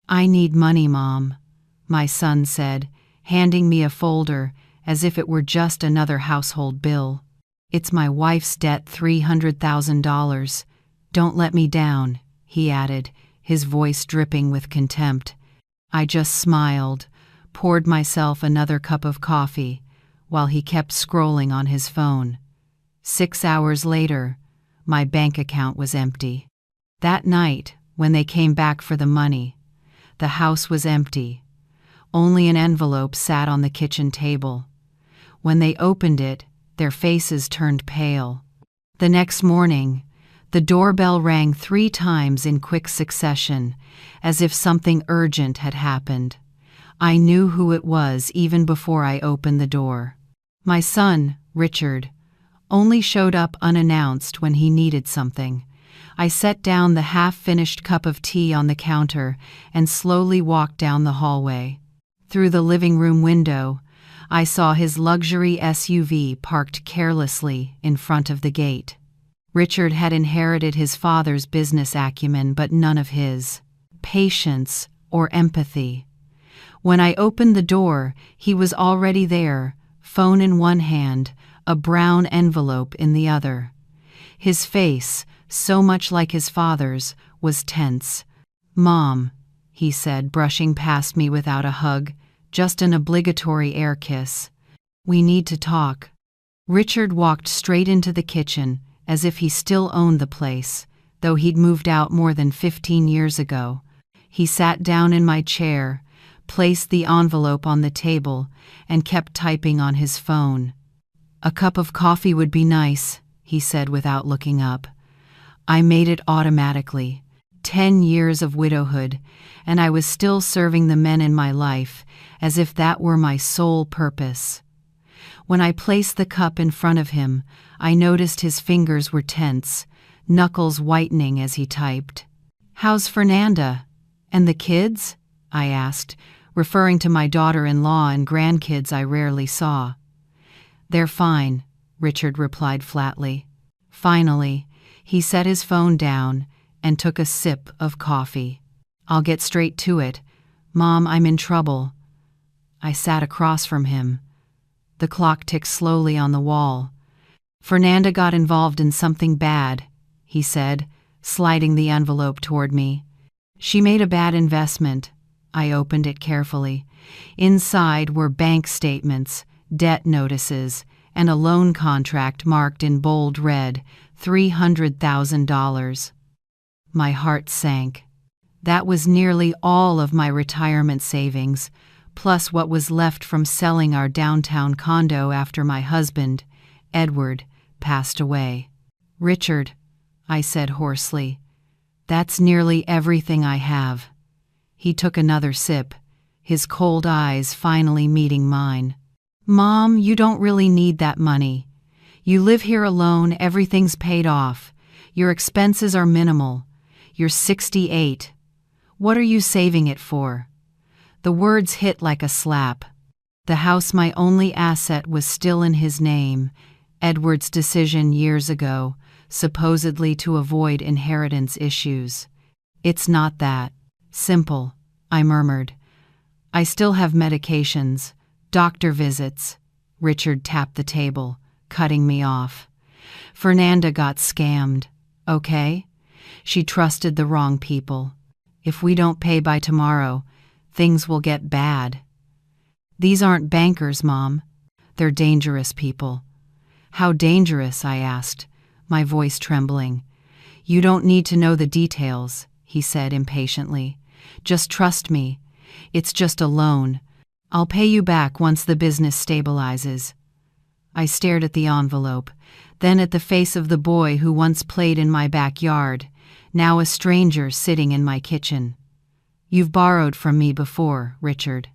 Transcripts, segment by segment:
"I need money, Mom," my son said, handing me a folder as if it were just another household bill. "It's my wife's debt, $300,000. Don't let me down," he added, his voice dripping with contempt. I just smiled, poured myself another cup of coffee, while he kept scrolling on his phone. 6 hours later, my bank account was empty. That night, when they came back for the money, the house was empty. Only an envelope sat on the kitchen table. When they opened it, their faces turned pale. The next morning, the doorbell rang 3 times in quick succession, as if something urgent had happened. I knew who it was even before I opened the door. My son, Richard, only showed up unannounced when he needed something. I set down the half-finished cup of tea on the counter and slowly walked down the hallway. Through the living room window, I saw his luxury SUV parked carelessly in front of the gate. Richard had inherited his father's business acumen, but none of his patience or empathy. When I opened the door, he was already there, phone in one hand, a brown envelope in the other. His face, so much like his father's, was tense. "Mom," he said, brushing past me without a hug, just an obligatory air kiss. "We need to talk." Richard walked straight into the kitchen, as if he still owned the place, though he'd moved out more than 15 years ago. He sat down in my chair, placed the envelope on the table, and kept typing on his phone. "A cup of coffee would be nice," he said without looking up. I made it automatically. 10 years of widowhood, and I was still serving the men in my life, as if that were my sole purpose. When I placed the cup in front of him, I noticed his fingers were tense, knuckles whitening as he typed. "How's Fernanda? And the kids?" I asked, referring to my daughter-in-law and grandkids I rarely saw. "They're fine," Richard replied flatly. Finally, he set his phone down and took a sip of coffee. "I'll get straight to it. Mom, I'm in trouble." I sat across from him. The clock ticked slowly on the wall. "Fernanda got involved in something bad," he said, sliding the envelope toward me. "She made a bad investment." I opened it carefully. Inside were bank statements, debt notices, and a loan contract marked in bold red, $300,000. My heart sank. That was nearly all of my retirement savings, plus what was left from selling our downtown condo after my husband, Edward, passed away. "Richard," I said hoarsely, "that's nearly everything I have." He took another sip, his cold eyes finally meeting mine. "Mom, you don't really need that money. You live here alone, everything's paid off. Your expenses are minimal. You're 68. What are you saving it for?" The words hit like a slap. The house, my only asset, was still in his name. Edward's decision years ago, supposedly to avoid inheritance issues. "It's not that simple," I murmured. "I still have medications, doctor visits." Richard tapped the table, cutting me off. "Fernanda got scammed, okay? She trusted the wrong people. If we don't pay by tomorrow, things will get bad." "These aren't bankers, Mom. They're dangerous people." "How dangerous?" I asked, my voice trembling. "You don't need to know the details," he said impatiently. "Just trust me. It's just a loan. I'll pay you back once the business stabilizes." I stared at the envelope, then at the face of the boy who once played in my backyard, now a stranger sitting in my kitchen. "You've borrowed from me before, Richard."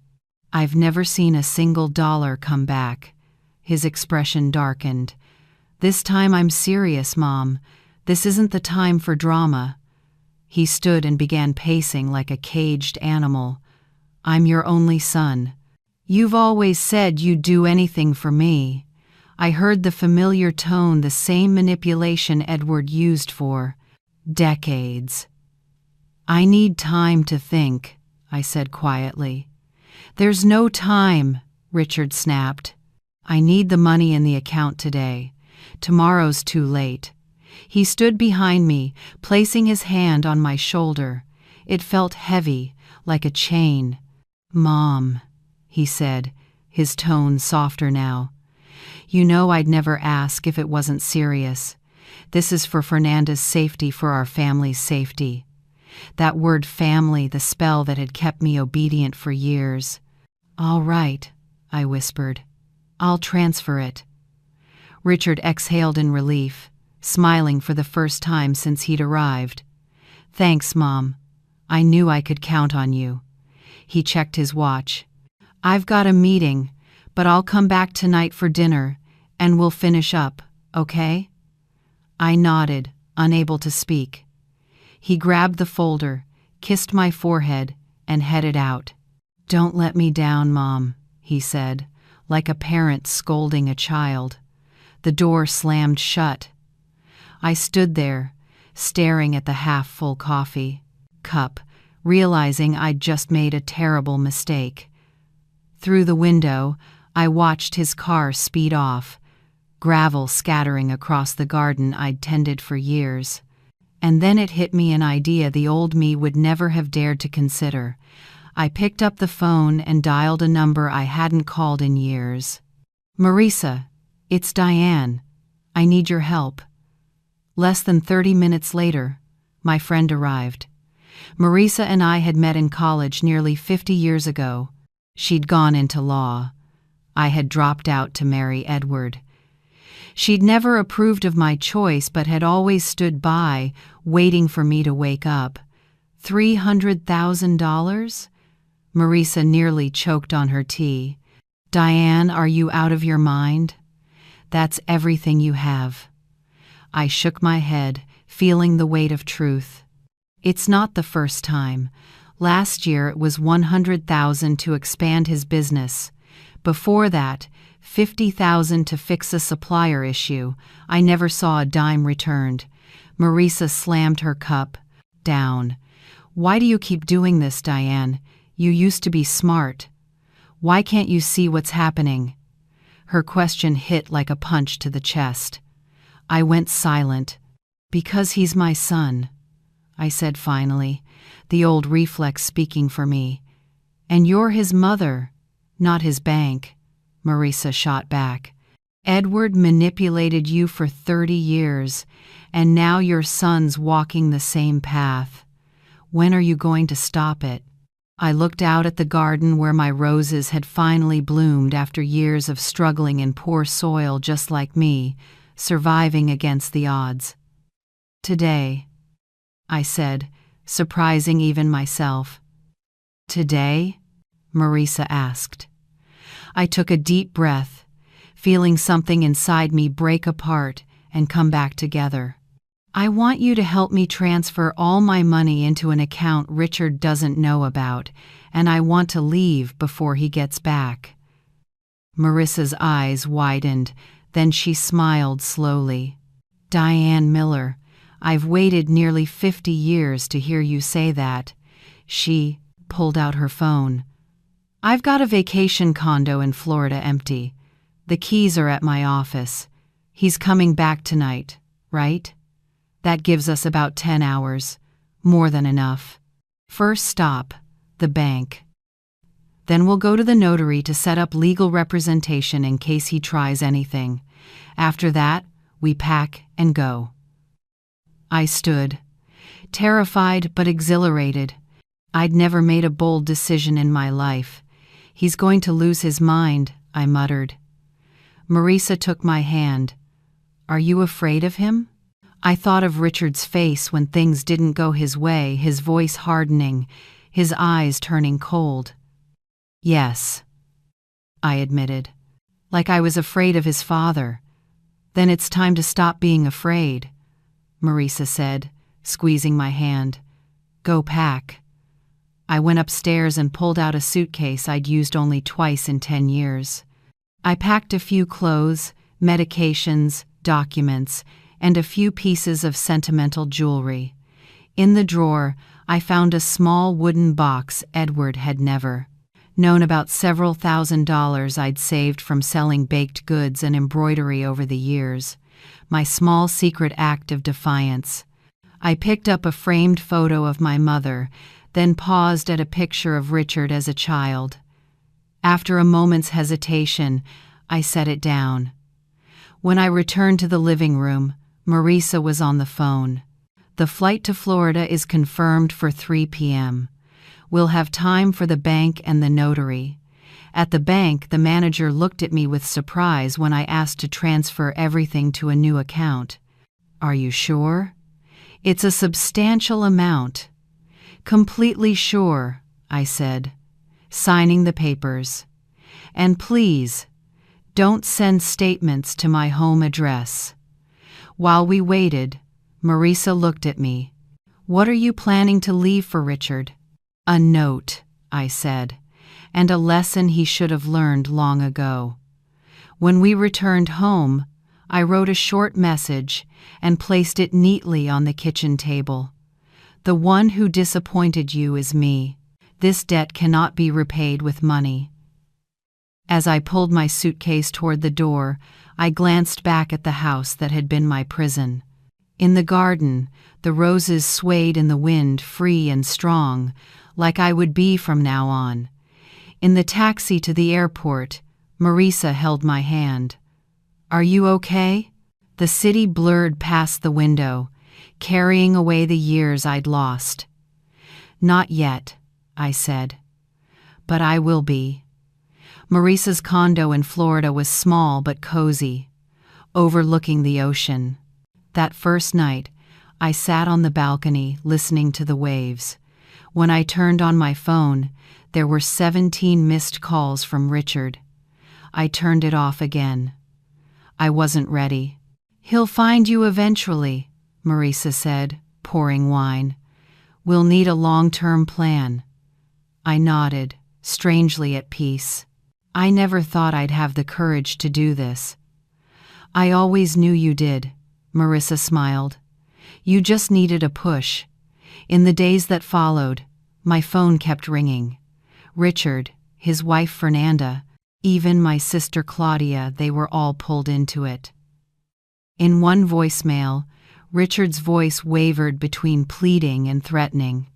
"I've never seen a single dollar come back." His expression darkened. "This time I'm serious, Mom. This isn't the time for drama." He stood and began pacing like a caged animal. "I'm your only son. You've always said you'd do anything for me." I heard the familiar tone, the same manipulation Edward used for decades. "I need time to think," I said quietly. "There's no time," Richard snapped. "I need the money in the account today. Tomorrow's too late." He stood behind me, placing his hand on my shoulder. It felt heavy, like a chain. "Mom," he said, his tone softer now. "You know I'd never ask if it wasn't serious. This is for Fernanda's safety, for our family's safety." That word family, the spell that had kept me obedient for years. "All right," I whispered. "I'll transfer it." Richard exhaled in relief, smiling for the first time since he'd arrived. "Thanks, Mom. I knew I could count on you." He checked his watch. "I've got a meeting, but I'll come back tonight for dinner, and we'll finish up, okay?" I nodded, unable to speak. He grabbed the folder, kissed my forehead, and headed out. "Don't let me down, Mom," he said, like a parent scolding a child. The door slammed shut. I stood there, staring at the half-full coffee cup, realizing I'd just made a terrible mistake. Through the window, I watched his car speed off, gravel scattering across the garden I'd tended for years. And then it hit me, an idea the old me would never have dared to consider. I picked up the phone and dialed a number I hadn't called in years. "Marisa, it's Diane. I need your help." Less than 30 minutes later, my friend arrived. Marisa and I had met in college nearly 50 years ago. She'd gone into law. I had dropped out to marry Edward. She'd never approved of my choice, but had always stood by, waiting for me to wake up. $300,000? Marisa nearly choked on her tea. "Diane, are you out of your mind? That's everything you have." I shook my head, feeling the weight of truth. "It's not the first time. Last year it was $100,000 to expand his business. Before that, $50,000 to fix a supplier issue. I never saw a dime returned." Marisa slammed her cup down. "Why do you keep doing this, Diane? You used to be smart. Why can't you see what's happening?" Her question hit like a punch to the chest. I went silent. "Because he's my son," I said finally, the old reflex speaking for me. "And you're his mother, not his bank," Marisa shot back. "Edward manipulated you for 30 years, and now your son's walking the same path. When are you going to stop it?" I looked out at the garden where my roses had finally bloomed after years of struggling in poor soil, just like me, surviving against the odds. "Today," I said, surprising even myself. "Today?" Marisa asked. I took a deep breath, feeling something inside me break apart and come back together. "I want you to help me transfer all my money into an account Richard doesn't know about, and I want to leave before he gets back." Marisa's eyes widened, then she smiled slowly. "Diane Miller, I've waited nearly 50 years to hear you say that." She pulled out her phone. "I've got a vacation condo in Florida empty. The keys are at my office. He's coming back tonight, right? That gives us about 10 hours. More than enough. First stop, the bank. Then we'll go to the notary to set up legal representation in case he tries anything. After that, we pack and go." I stood, terrified but exhilarated. I'd never made a bold decision in my life. "He's going to lose his mind," I muttered. Marisa took my hand. "Are you afraid of him?" I thought of Richard's face when things didn't go his way, his voice hardening, his eyes turning cold. "Yes," I admitted, like I was afraid of his father. "Then it's time to stop being afraid," Marisa said, squeezing my hand. "Go pack." I went upstairs and pulled out a suitcase I'd used only twice in 10 years. I packed a few clothes, medications, documents, and a few pieces of sentimental jewelry. In the drawer, I found a small wooden box Edward had never known about. Several $1,000s I'd saved from selling baked goods and embroidery over the years. My small secret act of defiance. I picked up a framed photo of my mother, then paused at a picture of Richard as a child. After a moment's hesitation, I set it down. When I returned to the living room, Marisa was on the phone. "The flight to Florida is confirmed for 3 p.m. We'll have time for the bank and the notary." At the bank, the manager looked at me with surprise when I asked to transfer everything to a new account. "Are you sure?" "It's a substantial amount." "Completely sure," I said, signing the papers. "And please, don't send statements to my home address." While we waited, Marisa looked at me. "What are you planning to leave for Richard?" "A note," I said, "and a lesson he should have learned long ago." When we returned home, I wrote a short message and placed it neatly on the kitchen table. "The one who disappointed you is me. This debt cannot be repaid with money." As I pulled my suitcase toward the door, I glanced back at the house that had been my prison. In the garden, the roses swayed in the wind, free and strong, like I would be from now on. In the taxi to the airport, Marisa held my hand. "Are you okay?" The city blurred past the window, carrying away the years I'd lost. "Not yet," I said. "But I will be." Marisa's condo in Florida was small but cozy, overlooking the ocean. That first night, I sat on the balcony listening to the waves. When I turned on my phone, there were 17 missed calls from Richard. I turned it off again. I wasn't ready. "He'll find you eventually," Marisa said, pouring wine. "We'll need a long-term plan." I nodded, strangely at peace. I never thought I'd have the courage to do this. "I always knew you did," Marisa smiled. "You just needed a push." In the days that followed, my phone kept ringing. Richard, his wife Fernanda, even my sister Claudia, they were all pulled into it. In one voicemail, Richard's voice wavered between pleading and threatening.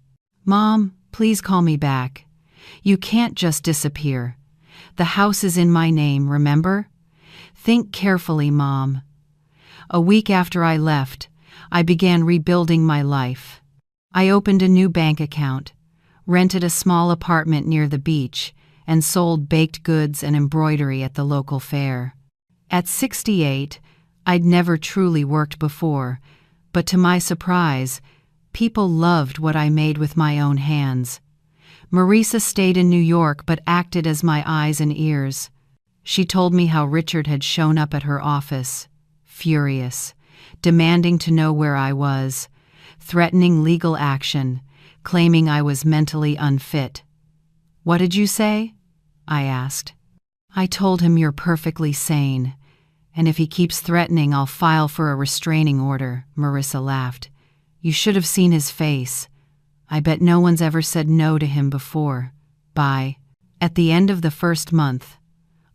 "Mom, please call me back. You can't just disappear. The house is in my name, remember? Think carefully, Mom." A week after I left, I began rebuilding my life. I opened a new bank account, rented a small apartment near the beach, and sold baked goods and embroidery at the local fair. At 68, I'd never truly worked before, but to my surprise, people loved what I made with my own hands. Marisa stayed in New York but acted as my eyes and ears. She told me how Richard had shown up at her office, furious, demanding to know where I was, threatening legal action, claiming I was mentally unfit. "What did you say?" I asked. "I told him you're perfectly sane, and if he keeps threatening, I'll file for a restraining order," Marisa laughed. "You should have seen his face. I bet no one's ever said no to him before." Bye. At the end of the first month,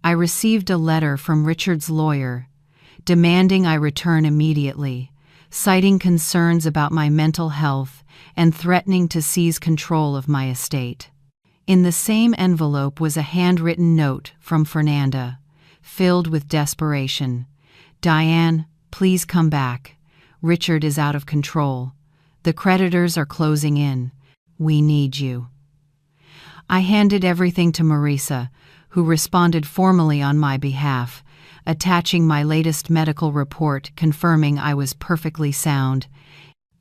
I received a letter from Richard's lawyer, demanding I return immediately, citing concerns about my mental health and threatening to seize control of my estate. In the same envelope was a handwritten note from Fernanda, filled with desperation. "Diane, please come back. Richard is out of control. The creditors are closing in. We need you." I handed everything to Marisa, who responded formally on my behalf, attaching my latest medical report confirming I was perfectly sound,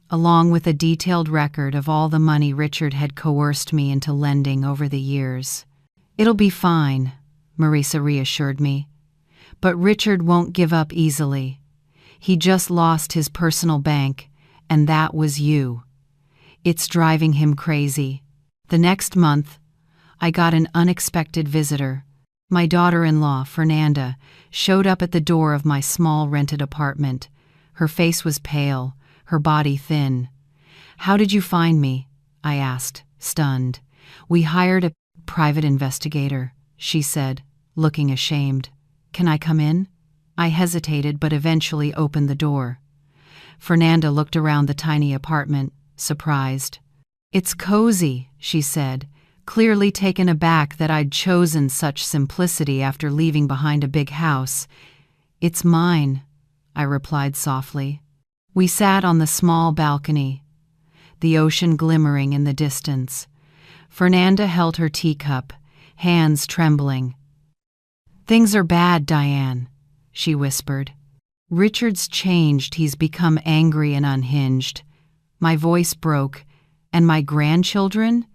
along with a detailed record of all the money Richard had coerced me into lending over the years. "It'll be fine," Marisa reassured me. "But Richard won't give up easily. He just lost his personal bank, and that was you. It's driving him crazy." The next month, I got an unexpected visitor. My daughter-in-law, Fernanda, showed up at the door of my small rented apartment. Her face was pale, her body thin. "How did you find me?" I asked, stunned. We hired a private investigator, she said, looking ashamed. Can I come in? I hesitated but eventually opened the door. Fernanda looked around the tiny apartment, surprised. It's cozy, she said, clearly taken aback that I'd chosen such simplicity after leaving behind a big house. It's mine, I replied softly. We sat on the small balcony, the ocean glimmering in the distance. Fernanda held her teacup, hands trembling. Things are bad, Diane, she whispered. Richard's changed, he's become angry and unhinged. My voice broke. And my grandchildren?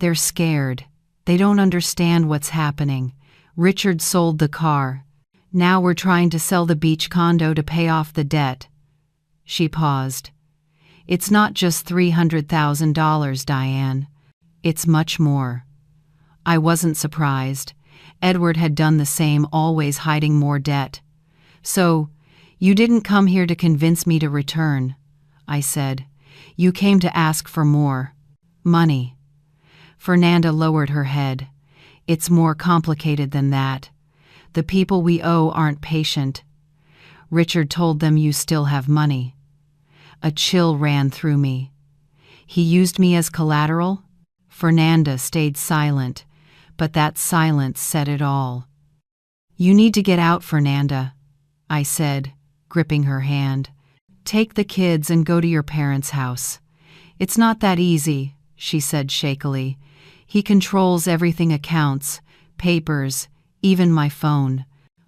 They're scared. They don't understand what's happening. Richard sold the car. Now we're trying to sell the beach condo to pay off the debt. She paused. It's not just $300,000, Diane. It's much more. I wasn't surprised. Edward had done the same, always hiding more debt. So, you didn't come here to convince me to return, I said. You came to ask for more. Money. Fernanda lowered her head. It's more complicated than that. The people we owe aren't patient. Richard told them you still have money. A chill ran through me. He used me as collateral? Fernanda stayed silent, but that silence said it all. You need to get out, Fernanda, I said, gripping her hand. Take the kids and go to your parents' house. It's not that easy, she said shakily. He controls everything, accounts, papers, even my phone.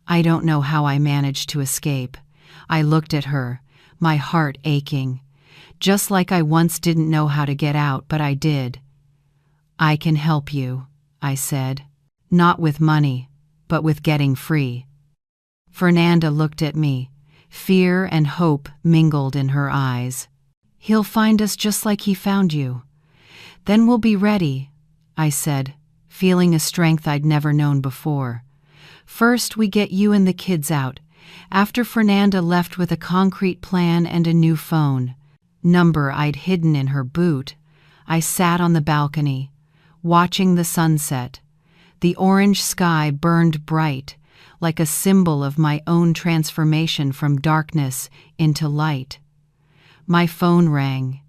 I don't know how I managed to escape. I looked at her, my heart aching. Just like I once didn't know how to get out, but I did. I can help you, I said. Not with money, but with getting free. Fernanda looked at me. Fear and hope mingled in her eyes. He'll find us just like he found you. Then we'll be ready, I said, feeling a strength I'd never known before. First, we get you and the kids out. After Fernanda left with a concrete plan and a new phone, number I'd hidden in her boot, I sat on the balcony, watching the sunset. The orange sky burned bright, like a symbol of my own transformation from darkness into light. My phone rang.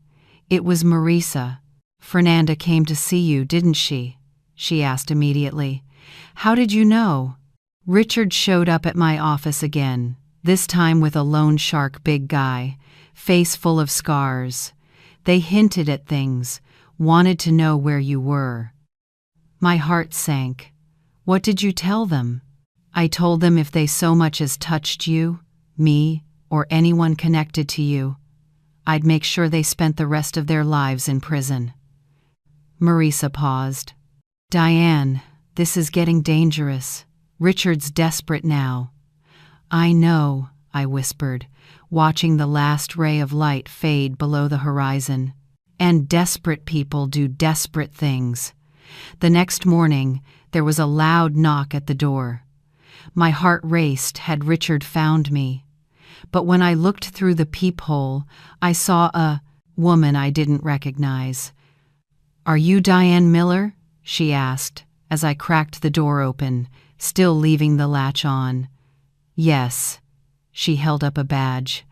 It was Marisa. Fernanda came to see you, didn't she? She asked immediately. How did you know? Richard showed up at my office again, this time with a loan shark big guy, face full of scars. They hinted at things, wanted to know where you were. My heart sank. What did you tell them? I told them if they so much as touched you, me, or anyone connected to you, I'd make sure they spent the rest of their lives in prison. Marisa paused. Diane, this is getting dangerous. Richard's desperate now. I know, I whispered, watching the last ray of light fade below the horizon. And desperate people do desperate things. The next morning, there was a loud knock at the door. My heart raced. Had Richard found me? But when I looked through the peephole, I saw a woman I didn't recognize. Are you Diane Miller? She asked, as I cracked the door open, still leaving the latch on. Yes. She held up a badge.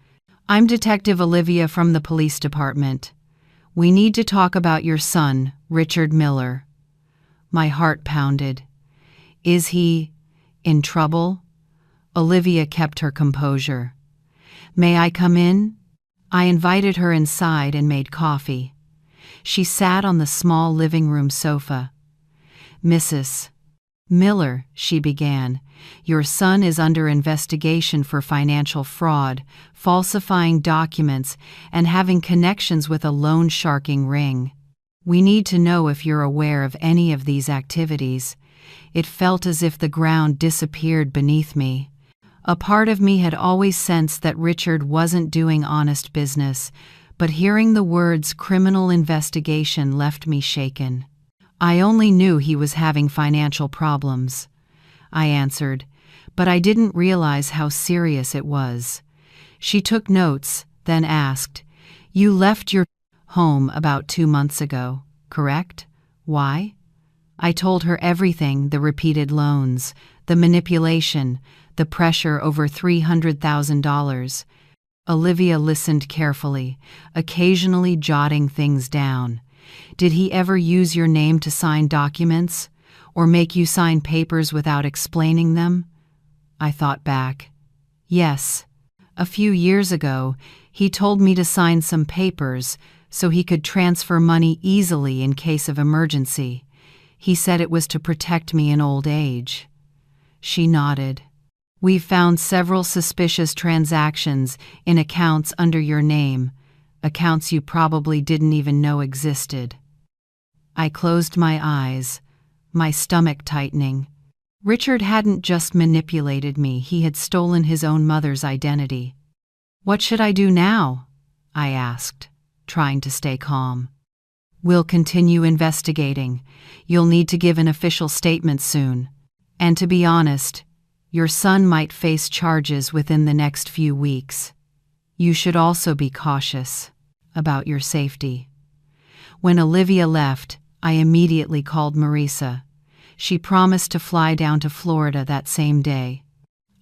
I'm Detective Olivia from the police department. We need to talk about your son, Richard Miller. My heart pounded. Is he in trouble? Olivia kept her composure. May I come in? I invited her inside and made coffee. She sat on the small living room sofa. Mrs. Miller, she began, your son is under investigation for financial fraud, falsifying documents, and having connections with a loan sharking ring. We need to know if you're aware of any of these activities. It felt as if the ground disappeared beneath me. A part of me had always sensed that Richard wasn't doing honest business, but hearing the words criminal investigation left me shaken. I only knew he was having financial problems, I answered, but I didn't realize how serious it was. She took notes, then asked, You left your home about 2 months ago. correct? Why? I told her everything, the repeated loans, the manipulation, the pressure over $300,000. Olivia listened carefully, occasionally jotting things down. Did he ever use your name to sign documents? Or make you sign papers without explaining them? I thought back. Yes. A few years ago, he told me to sign some papers so he could transfer money easily in case of emergency. He said it was to protect me in old age. She nodded. We've found several suspicious transactions in accounts under your name, accounts you probably didn't even know existed. I closed my eyes, my stomach tightening. Richard hadn't just manipulated me, he had stolen his own mother's identity. What should I do now? I asked, trying to stay calm. We'll continue investigating. You'll need to give an official statement soon. And to be honest, your son might face charges within the next few weeks. You should also be cautious about your safety. When Olivia left, I immediately called Marisa. She promised to fly down to Florida that same day.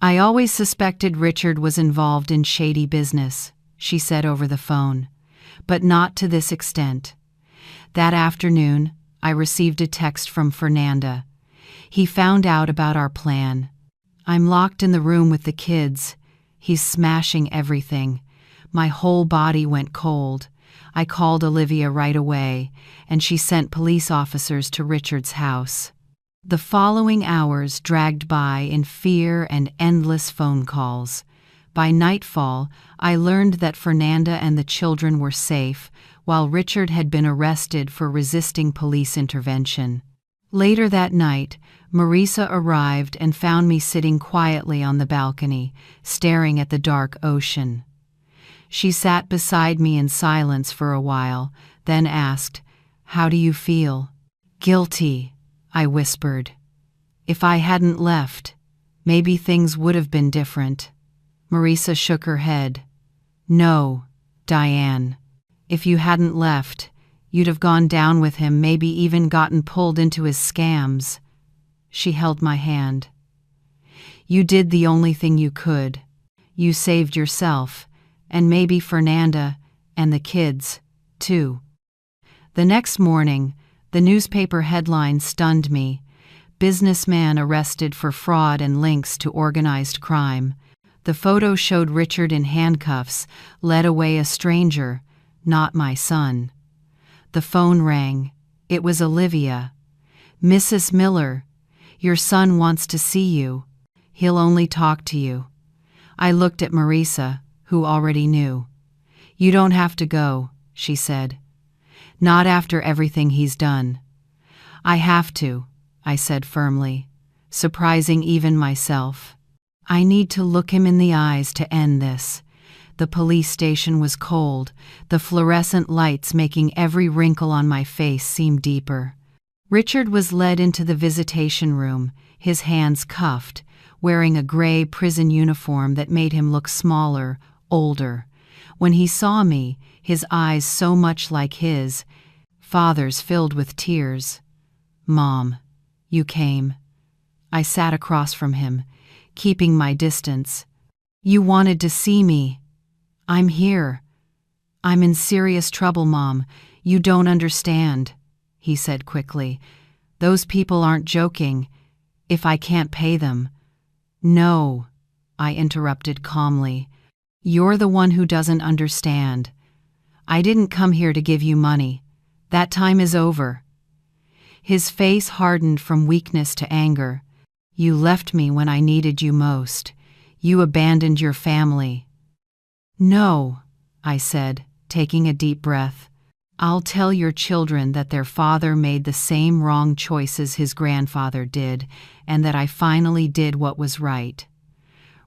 I always suspected Richard was involved in shady business, she said over the phone, but not to this extent. That afternoon, I received a text from Fernanda. He found out about our plan. I'm locked in the room with the kids. He's smashing everything. My whole body went cold. I called Olivia right away, and she sent police officers to Richard's house. The following hours dragged by in fear and endless phone calls. By nightfall, I learned that Fernanda and the children were safe, while Richard had been arrested for resisting police intervention. Later that night, Marisa arrived and found me sitting quietly on the balcony, staring at the dark ocean. She sat beside me in silence for a while, then asked, "How do you feel?" "Guilty," I whispered. "If I hadn't left, maybe things would have been different." Marisa shook her head. "No, Diane. If you hadn't left, you'd have gone down with him, maybe even gotten pulled into his scams." She held my hand. "You did the only thing you could. You saved yourself, and maybe Fernanda, and the kids, too." The next morning, the newspaper headline stunned me. "Businessman arrested for fraud and links to organized crime." The photo showed Richard in handcuffs, led away a stranger, not my son. The phone rang. It was Olivia. "Mrs. Miller, your son wants to see you. He'll only talk to you." I looked at Marisa, who already knew. "You don't have to go," she said. "Not after everything he's done." "I have to," I said firmly, surprising even myself. "I need to look him in the eyes to end this." The police station was cold, the fluorescent lights making every wrinkle on my face seem deeper. Richard was led into the visitation room, his hands cuffed, wearing a gray prison uniform that made him look smaller, older. When he saw me, his eyes so much like his, father's, filled with tears. "Mom, you came." I sat across from him, keeping my distance. "You wanted to see me." "I'm here. I'm in serious trouble, Mom. You don't understand," he said quickly. "Those people aren't joking. If I can't pay them—" "No," I interrupted calmly. "You're the one who doesn't understand. I didn't come here to give you money. That time is over." His face hardened from weakness to anger. "You left me when I needed you most. You abandoned your family." "No," I said, taking a deep breath. "I'll tell your children that their father made the same wrong choices his grandfather did, and that I finally did what was right."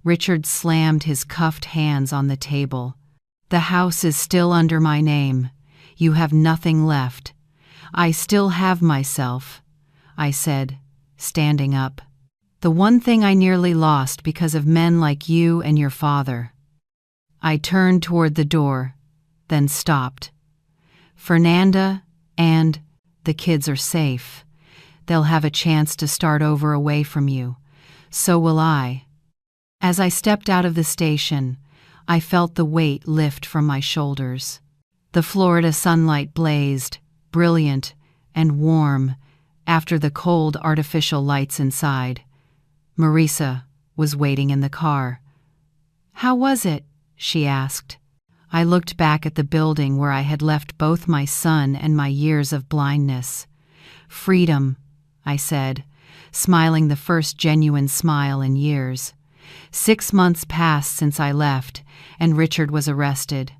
Richard slammed his cuffed hands on the table. "The house is still under my name. You have nothing left. I still have myself," I said, standing up. "The one thing I nearly lost because of men like you and your father." I turned toward the door, then stopped. "Fernanda and The kids are safe. They'll have a chance to start over away from you. So will I. As I stepped out of the station, I felt the weight lift from my shoulders. The Florida sunlight blazed, brilliant and warm, after the cold artificial lights inside. Marisa was waiting in the car. "How was it?" she asked. I looked back at the building where I had left both my son and my years of blindness. "Freedom," I said, smiling the first genuine smile in years. 6 months passed since I left, and Richard was arrested.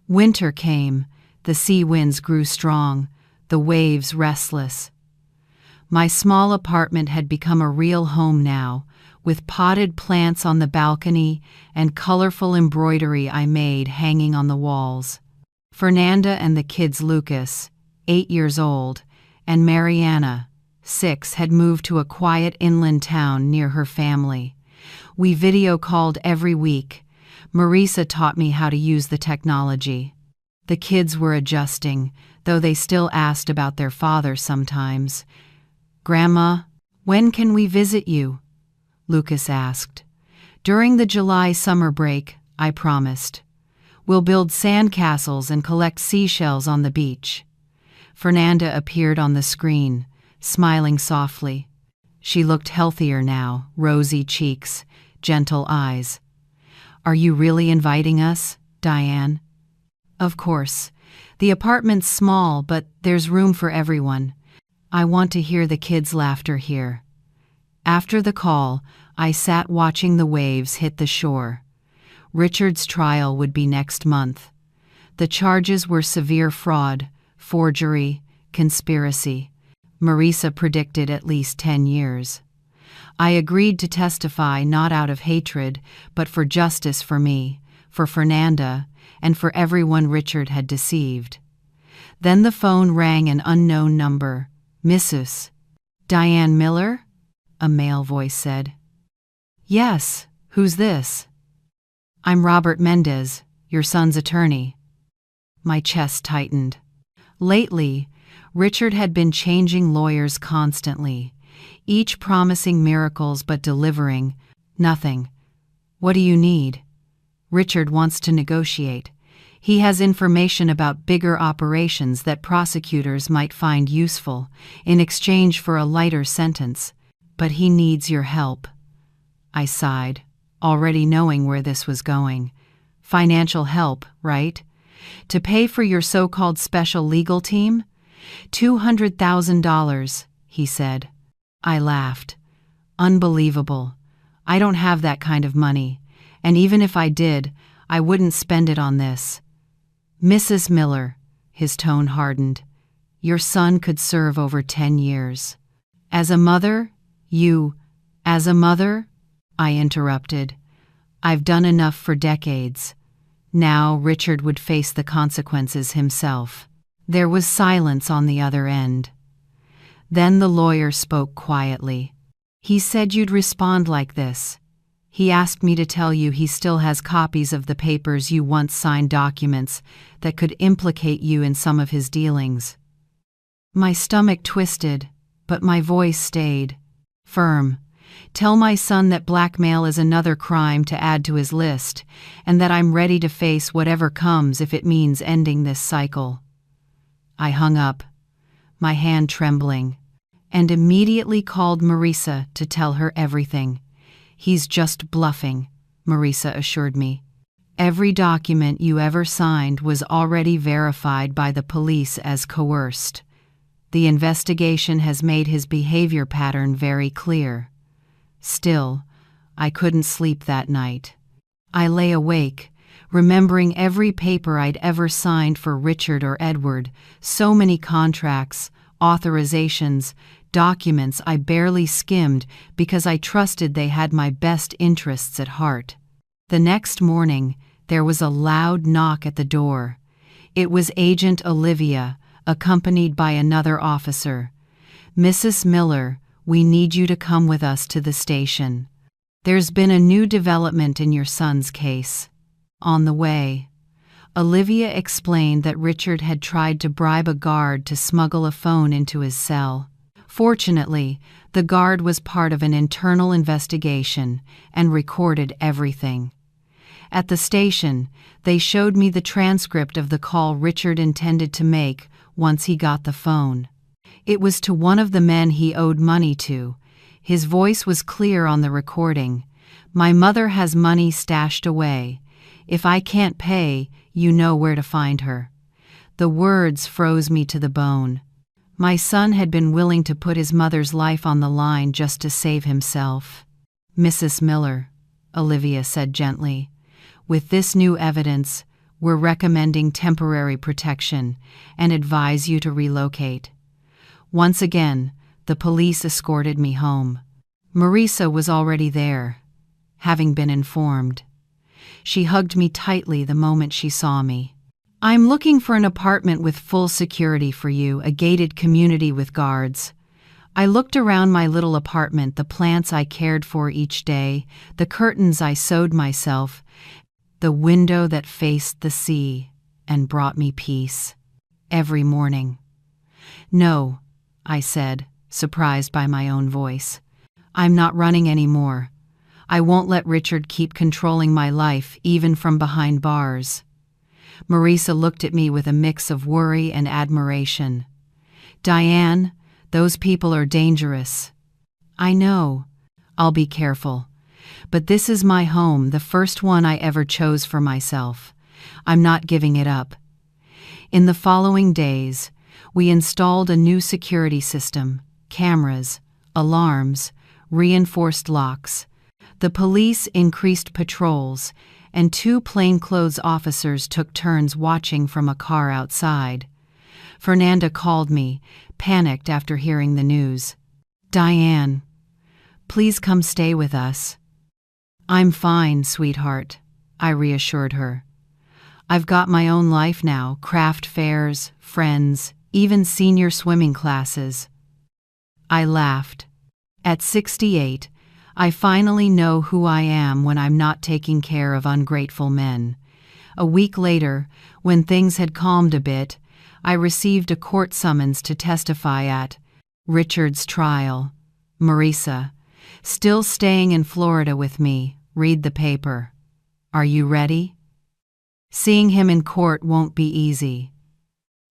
Winter came, the sea winds grew strong, the waves restless. My small apartment had become a real home now, with potted plants on the balcony and colorful embroidery I made hanging on the walls. Fernanda and the kids, Lucas, 8 years old, and Mariana, 6, had moved to a quiet inland town near her family. We video called every week. Marisa taught me how to use the technology. The kids were adjusting, though they still asked about their father sometimes. "Grandma, when can we visit you?" Lucas asked. "During the July summer break," I promised. "We'll build sandcastles and collect seashells on the beach." Fernanda appeared on the screen, smiling softly. She looked healthier now, rosy cheeks, gentle eyes. "Are you really inviting us, Diane?" "Of course. The apartment's small, but there's room for everyone. I want to hear the kids' laughter here." After the call, I sat watching the waves hit the shore. Richard's trial would be next month. The charges were severe fraud, forgery, conspiracy. Marisa predicted at least 10 years. I agreed to testify not out of hatred, but for justice for me, for Fernanda, and for everyone Richard had deceived. Then the phone rang, an unknown number. "Mrs. Diane Miller?" a male voice said. "Yes, who's this?" "I'm Robert Mendez, your son's attorney." My chest tightened. Lately, Richard had been changing lawyers constantly, each promising miracles but delivering nothing. "What do you need?" "Richard wants to negotiate. He has information about bigger operations that prosecutors might find useful in exchange for a lighter sentence, but he needs your help." I sighed, already knowing where this was going. "Financial help, right? To pay for your so-called special legal team?" $200,000, he said. I laughed. "Unbelievable. I don't have that kind of money, and even if I did, I wouldn't spend it on this." "Mrs. Miller," his tone hardened, "your son could serve over 10 years. As a mother, as a mother?" I interrupted. "I've done enough for decades. Now Richard would face the consequences himself." There was silence on the other end. Then the lawyer spoke quietly. "He said you'd respond like this. He asked me to tell you he still has copies of the papers you once signed, documents that could implicate you in some of his dealings." My stomach twisted, but my voice stayed firm. "Tell my son that blackmail is another crime to add to his list, and that I'm ready to face whatever comes if it means ending this cycle." I hung up, my hand trembling, and immediately called Marisa to tell her everything. "He's just bluffing," Marisa assured me. "Every document you ever signed was already verified by the police as coerced. The investigation has made his behavior pattern very clear." Still, I couldn't sleep that night. I lay awake, remembering every paper I'd ever signed for Richard or Edward, so many contracts, authorizations, documents I barely skimmed because I trusted they had my best interests at heart. The next morning, there was a loud knock at the door. It was Agent Olivia, accompanied by another officer. "Mrs. Miller, we need you to come with us to the station. There's been a new development in your son's case." "On the way." Olivia explained that Richard had tried to bribe a guard to smuggle a phone into his cell. Fortunately, the guard was part of an internal investigation and recorded everything. At the station, they showed me the transcript of the call Richard intended to make once he got the phone. It was to one of the men he owed money to. His voice was clear on the recording. "My mother has money stashed away. If I can't pay, you know where to find her." The words froze me to the bone. My son had been willing to put his mother's life on the line just to save himself. "Mrs. Miller," Olivia said gently, "with this new evidence, we're recommending temporary protection and advise you to relocate." Once again, the police escorted me home. Marisa was already there, having been informed. She hugged me tightly the moment she saw me. "I'm looking for an apartment with full security for you, a gated community with guards." I looked around my little apartment, the plants I cared for each day, the curtains I sewed myself, the window that faced the sea and brought me peace every morning. "No," I said, surprised by my own voice. "I'm not running anymore. I won't let Richard keep controlling my life, even from behind bars." Marisa looked at me with a mix of worry and admiration. "Diane, those people are dangerous." "I know. I'll be careful. But this is my home, the first one I ever chose for myself. I'm not giving it up." In the following days, we installed a new security system, cameras, alarms, reinforced locks. The police increased patrols, and 2 plainclothes officers took turns watching from a car outside. Fernanda called me, panicked after hearing the news. "Diane, please come stay with us." "I'm fine, sweetheart," I reassured her. "I've got my own life now, craft fairs, friends, even senior swimming classes." I laughed. At 68, I finally know who I am when I'm not taking care of ungrateful men. A week later, when things had calmed a bit, I received a court summons to testify at Richard's trial. "Marisa, still staying in Florida with me, read the paper. Are you ready? Seeing him in court won't be easy."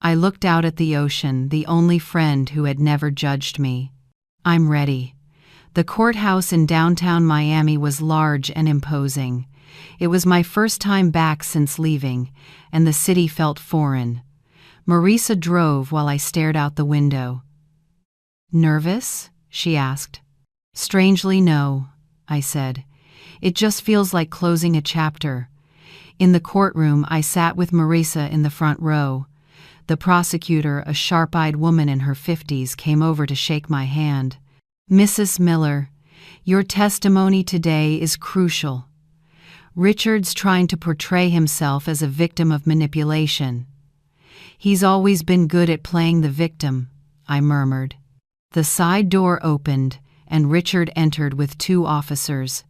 I looked out at the ocean, the only friend who had never judged me. "I'm ready." The courthouse in downtown Miami was large and imposing. It was my first time back since leaving, and the city felt foreign. Marisa drove while I stared out the window. "Nervous?" she asked. "Strangely, no," I said. "It just feels like closing a chapter." In the courtroom, I sat with Marisa in the front row. The prosecutor, a sharp-eyed woman in her 50s, came over to shake my hand. "Mrs. Miller, your testimony today is crucial. Richard's trying to portray himself as a victim of manipulation." "He's always been good at playing the victim," I murmured. The side door opened, and Richard entered with 2 officers.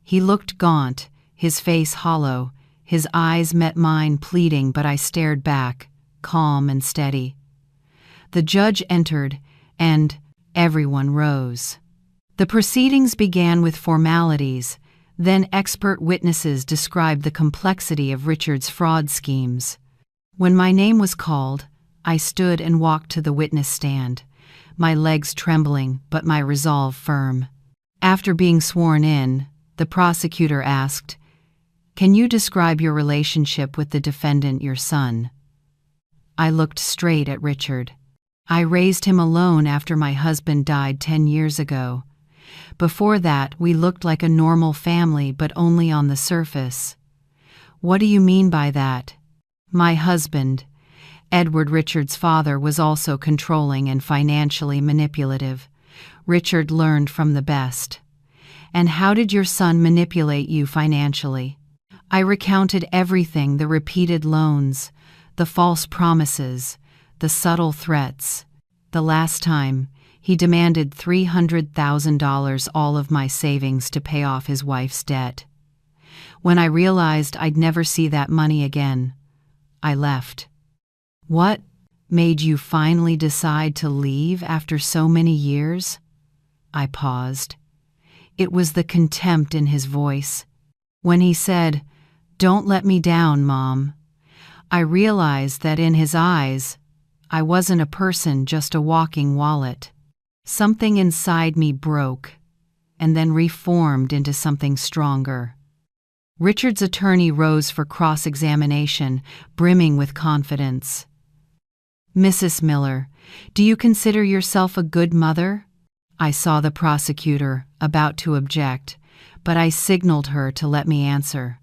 He looked gaunt, his face hollow. His eyes met mine, pleading, but I stared back, calm and steady. The judge entered, and everyone rose. The proceedings began with formalities, then expert witnesses described the complexity of Richard's fraud schemes. When my name was called, I stood and walked to the witness stand, my legs trembling but my resolve firm. After being sworn in, the prosecutor asked, "Can you describe your relationship with the defendant, your son?" I looked straight at Richard. "I raised him alone after my husband died 10 years ago. Before that, we looked like a normal family, but only on the surface." "What do you mean by that?" "My husband, Edward, Richard's father, was also controlling and financially manipulative. Richard learned from the best." "And how did your son manipulate you financially?" I recounted everything: the repeated loans, the false promises, the subtle threats. The last time, he demanded $300,000, all of my savings, to pay off his wife's debt. When I realized I'd never see that money again, I left. What made you finally decide to leave after so many years? I paused. It was the contempt in his voice. When he said, "Don't let me down, Mom," I realized that in his eyes, I wasn't a person, just a walking wallet. Something inside me broke, and then reformed into something stronger. Richard's attorney rose for cross-examination, brimming with confidence. "Mrs. Miller, do you consider yourself a good mother?" I saw the prosecutor about to object, but I signaled her to let me answer.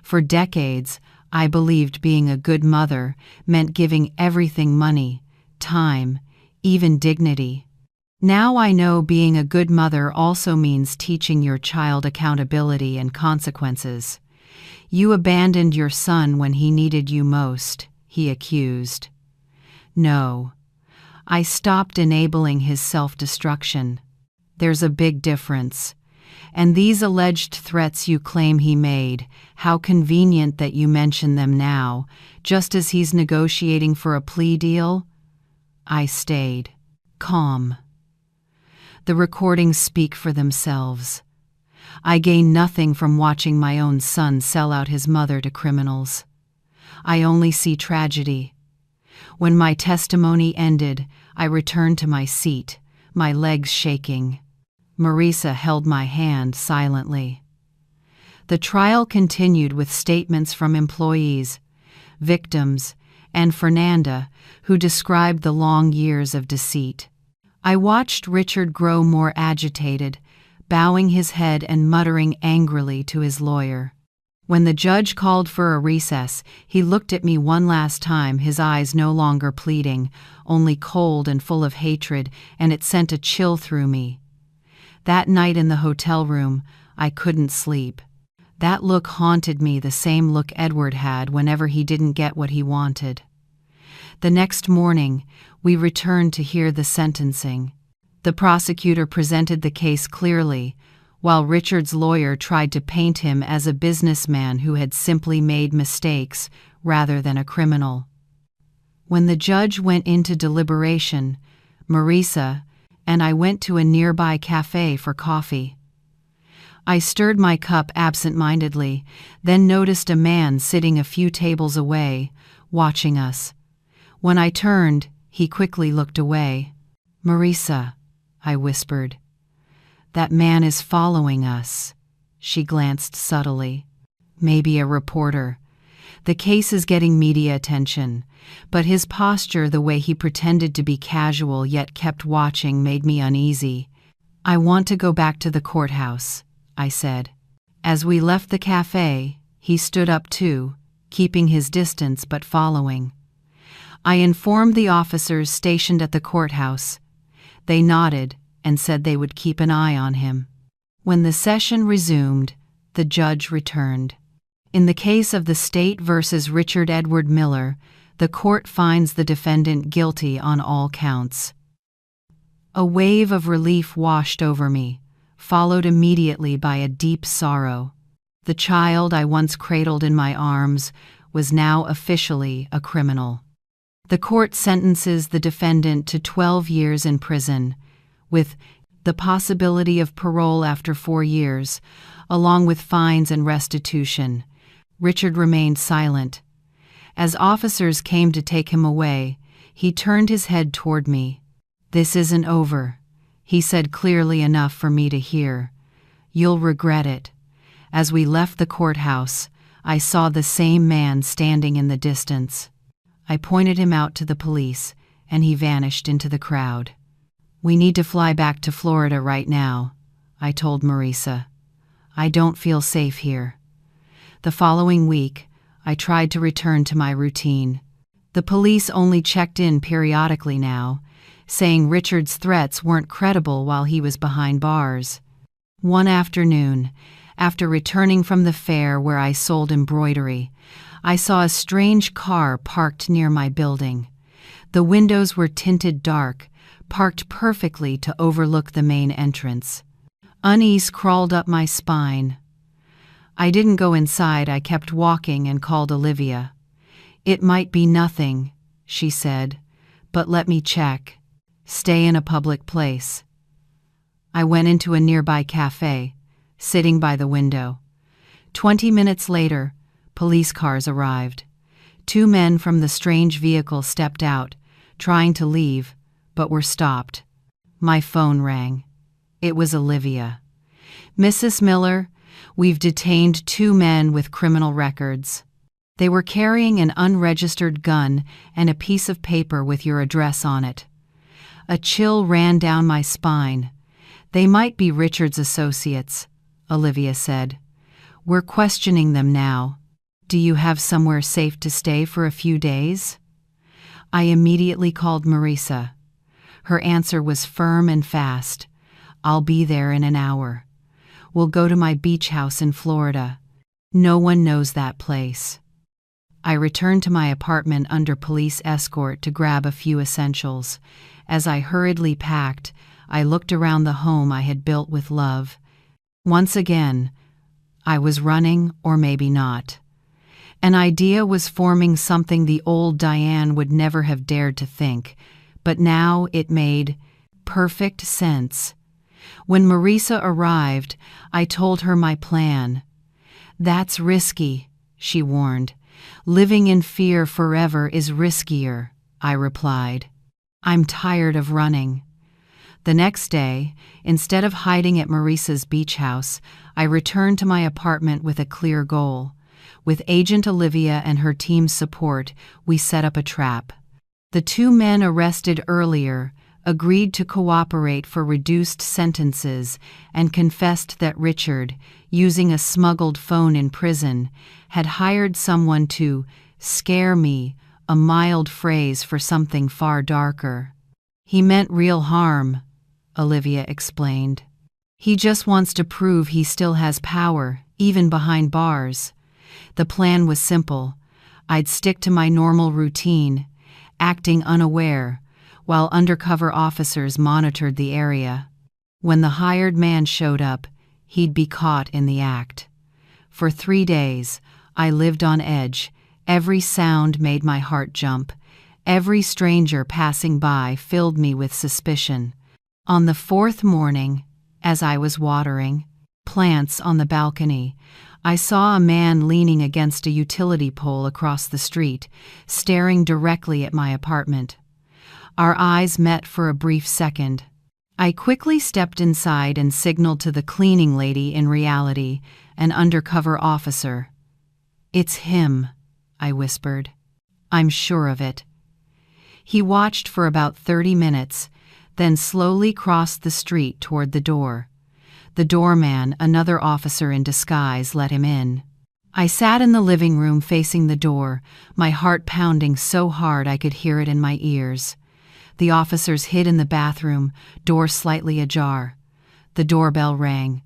For decades, I believed being a good mother meant giving everything: money, time, even dignity. Now I know being a good mother also means teaching your child accountability and consequences. "You abandoned your son when he needed you most," he accused. No, I stopped enabling his self-destruction. There's a big difference. And these alleged threats you claim he made, how convenient that you mention them now, just as he's negotiating for a plea deal. I stayed calm. The recordings speak for themselves. I gain nothing from watching my own son sell out his mother to criminals. I only see tragedy. When my testimony ended, I returned to my seat, my legs shaking. Marisa held my hand silently. The trial continued with statements from employees, victims, and Fernanda, who described the long years of deceit. I watched Richard grow more agitated, bowing his head and muttering angrily to his lawyer. When the judge called for a recess, he looked at me one last time, his eyes no longer pleading, only cold and full of hatred, and it sent a chill through me. That night in the hotel room, I couldn't sleep. That look haunted me, the same look Edward had whenever he didn't get what he wanted. The next morning, we returned to hear the sentencing. The prosecutor presented the case clearly, while Richard's lawyer tried to paint him as a businessman who had simply made mistakes rather than a criminal. When the judge went into deliberation, Marisa and I went to a nearby cafe for coffee. I stirred my cup absent-mindedly, then noticed a man sitting a few tables away, watching us. When I turned, he quickly looked away. "Marisa," I whispered. "That man is following us." She glanced subtly. "Maybe a reporter. The case is getting media attention, but his posture, the way he pretended to be casual yet kept watching, made me uneasy." "I want to go back to the courthouse," I said. As we left the cafe, he stood up too, keeping his distance but following. I informed the officers stationed at the courthouse. They nodded and said they would keep an eye on him. When the session resumed, the judge returned. In the case of the state versus Richard Edward Miller, the court finds the defendant guilty on all counts. A wave of relief washed over me, followed immediately by a deep sorrow. The child I once cradled in my arms was now officially a criminal. The court sentences the defendant to 12 years in prison, with the possibility of parole after 4 years, along with fines and restitution. Richard remained silent. As officers came to take him away, he turned his head toward me. "This isn't over," he said clearly enough for me to hear. "You'll regret it." As we left the courthouse, I saw the same man standing in the distance. I pointed him out to the police, and he vanished into the crowd. "We need to fly back to Florida right now," I told Marisa. "I don't feel safe here." The following week, I tried to return to my routine. The police only checked in periodically now, saying Richard's threats weren't credible while he was behind bars. One afternoon, after returning from the fair where I sold embroidery, I saw a strange car parked near my building. The windows were tinted dark, parked perfectly to overlook the main entrance. Unease crawled up my spine. I didn't go inside. I kept walking and called Olivia. "It might be nothing," she said, "but let me check. Stay in a public place." I went into a nearby cafe, sitting by the window. 20 minutes later, police cars arrived. 2 men from the strange vehicle stepped out, trying to leave, but were stopped. My phone rang. It was Olivia. "Mrs. Miller, we've detained 2 men with criminal records. They were carrying an unregistered gun and a piece of paper with your address on it." A chill ran down my spine. "They might be Richard's associates," Olivia said. "We're questioning them now. Do you have somewhere safe to stay for a few days?" I immediately called Marisa. Her answer was firm and fast. "I'll be there in an hour. We'll go to my beach house in Florida. No one knows that place." I returned to my apartment under police escort to grab a few essentials. As I hurriedly packed, I looked around the home I had built with love. Once again, I was running, or maybe not. An idea was forming, something the old Diane would never have dared to think, but now it made perfect sense. When Marisa arrived, I told her my plan. "That's risky," she warned. "Living in fear forever is riskier," I replied. "I'm tired of running." The next day, instead of hiding at Marisa's beach house, I returned to my apartment with a clear goal. With Agent Olivia and her team's support, we set up a trap. The 2 men arrested earlier agreed to cooperate for reduced sentences and confessed that Richard, using a smuggled phone in prison, had hired someone to scare me, a mild phrase for something far darker. "He meant real harm," Olivia explained. "He just wants to prove he still has power, even behind bars." The plan was simple. I'd stick to my normal routine, acting unaware, while undercover officers monitored the area. When the hired man showed up, he'd be caught in the act. For 3 days, I lived on edge. Every sound made my heart jump. Every stranger passing by filled me with suspicion. On the 4th morning, as I was watering plants on the balcony, I saw a man leaning against a utility pole across the street, staring directly at my apartment. Our eyes met for a brief second. I quickly stepped inside and signaled to the cleaning lady, in reality, an undercover officer. "It's him," I whispered. "I'm sure of it." He watched for about 30 minutes, then slowly crossed the street toward the door. The doorman, another officer in disguise, let him in. I sat in the living room facing the door, my heart pounding so hard I could hear it in my ears. The officers hid in the bathroom, door slightly ajar. The doorbell rang.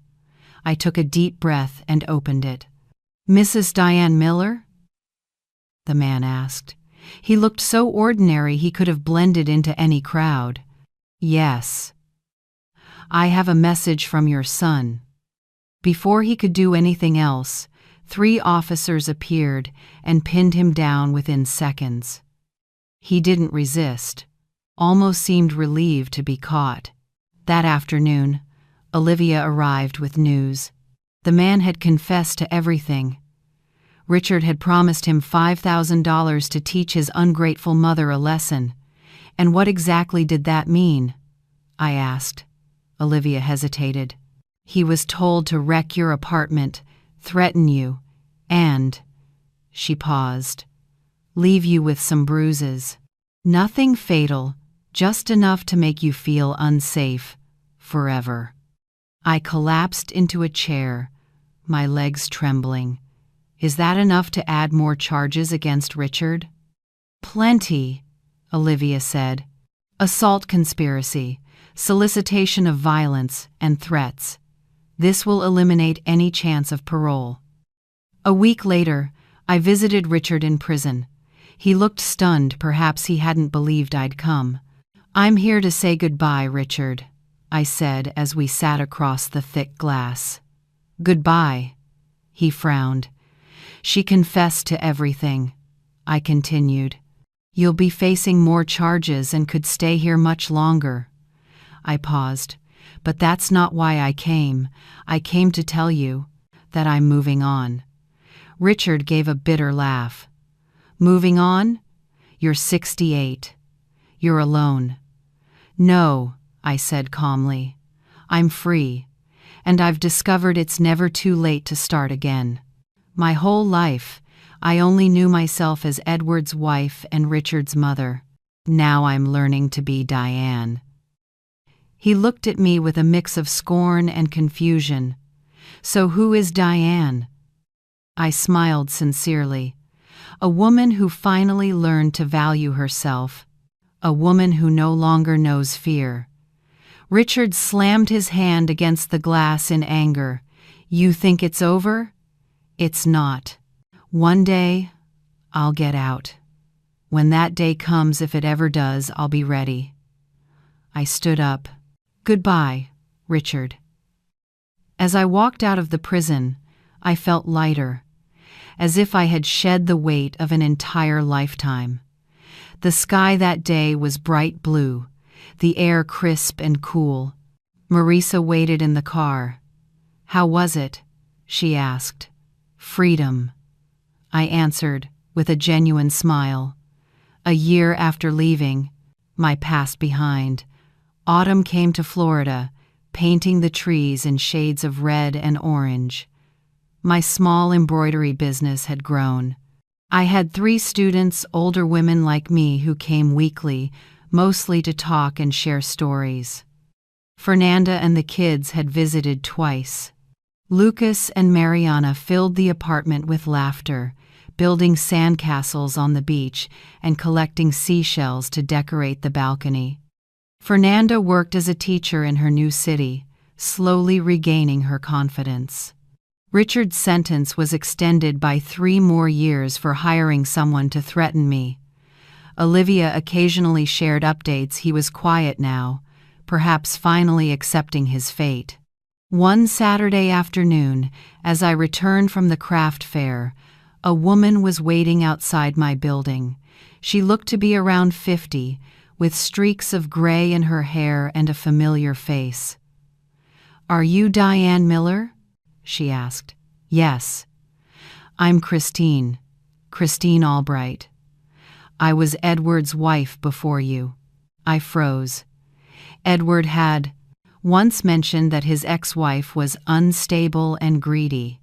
I took a deep breath and opened it. "Mrs. Diane Miller?" the man asked. He looked so ordinary he could have blended into any crowd. "Yes. I have a message from your son." Before he could do anything else, 3 officers appeared and pinned him down within seconds. He didn't resist, almost seemed relieved to be caught. That afternoon, Olivia arrived with news. The man had confessed to everything. Richard had promised him $5,000 to teach his ungrateful mother a lesson. And what exactly did that mean? I asked. Olivia hesitated. "He was told to wreck your apartment, threaten you, and," she paused, "leave you with some bruises. Nothing fatal, just enough to make you feel unsafe, forever." I collapsed into a chair, my legs trembling. "Is that enough to add more charges against Richard?" "Plenty," Olivia said. "Assault conspiracy, solicitation of violence, and threats. This will eliminate any chance of parole." A week later, I visited Richard in prison. He looked stunned, perhaps he hadn't believed I'd come. "I'm here to say goodbye, Richard," I said as we sat across the thick glass. "Goodbye," he frowned. "She confessed to everything. I continued. You'll be facing more charges and could stay here much longer. I paused. But that's not why I came. I came to tell you that I'm moving on. Richard gave a bitter laugh. Moving on? You're 68. You're alone. No, I said calmly. I'm free. And I've discovered it's never too late to start again. My whole life, I only knew myself as Edward's wife and Richard's mother. Now I'm learning to be Diane. He looked at me with a mix of scorn and confusion. So who is Diane? I smiled sincerely. A woman who finally learned to value herself. A woman who no longer knows fear. Richard slammed his hand against the glass in anger. You think it's over? It's not. One day, I'll get out. When that day comes, if it ever does, I'll be ready. I stood up. Goodbye, Richard. As I walked out of the prison, I felt lighter, as if I had shed the weight of an entire lifetime. The sky that day was bright blue, the air crisp and cool. Marisa waited in the car. How was it? She asked. Freedom, I answered with a genuine smile. A year after leaving, my past behind, autumn came to Florida, painting the trees in shades of red and orange. My small embroidery business had grown. I had 3 students, older women like me, who came weekly, mostly to talk and share stories. Fernanda and the kids had visited twice. Lucas and Mariana filled the apartment with laughter, building sandcastles on the beach and collecting seashells to decorate the balcony. Fernanda worked as a teacher in her new city, slowly regaining her confidence. Richard's sentence was extended by 3 more years for hiring someone to threaten me. Olivia occasionally shared updates. He was quiet now, perhaps finally accepting his fate. One Saturday afternoon, as I returned from the craft fair, a woman was waiting outside my building. She looked to be around 50, with streaks of gray in her hair and a familiar face. Are you Diane Miller? She asked. Yes. I'm Christine Albright. I was Edward's wife before you. I froze. Edward had once mentioned that his ex-wife was unstable and greedy.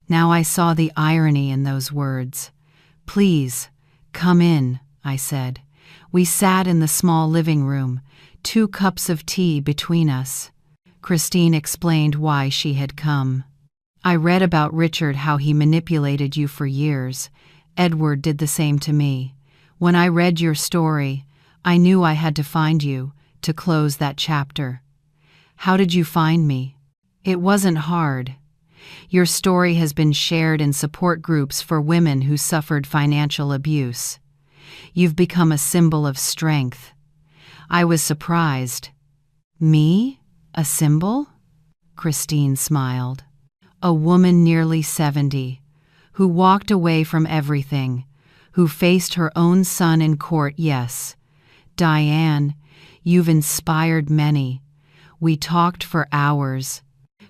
Now I saw the irony in those words. Please, come in, I said. We sat in the small living room, 2 cups of tea between us. Christine explained why she had come. I read about Richard, how he manipulated you for years. Edward did the same to me. When I read your story, I knew I had to find you, to close that chapter. How did you find me? It wasn't hard. Your story has been shared in support groups for women who suffered financial abuse. You've become a symbol of strength. I was surprised. Me? A symbol? Christine smiled. A woman nearly 70, who walked away from everything, who faced her own son in court. Yes, Diane, you've inspired many. We talked for hours.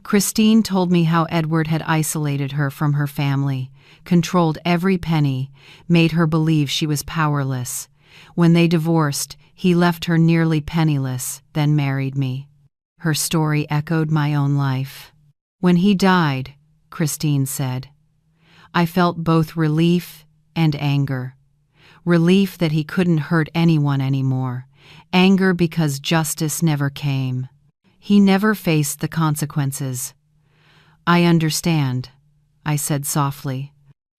Christine told me how Edward had isolated her from her family, controlled every penny, made her believe she was powerless. When they divorced, he left her nearly penniless, then married me. Her story echoed my own life. When he died, Christine said, I felt both relief and anger. Relief that he couldn't hurt anyone anymore. Anger because justice never came. He never faced the consequences. I understand, I said softly.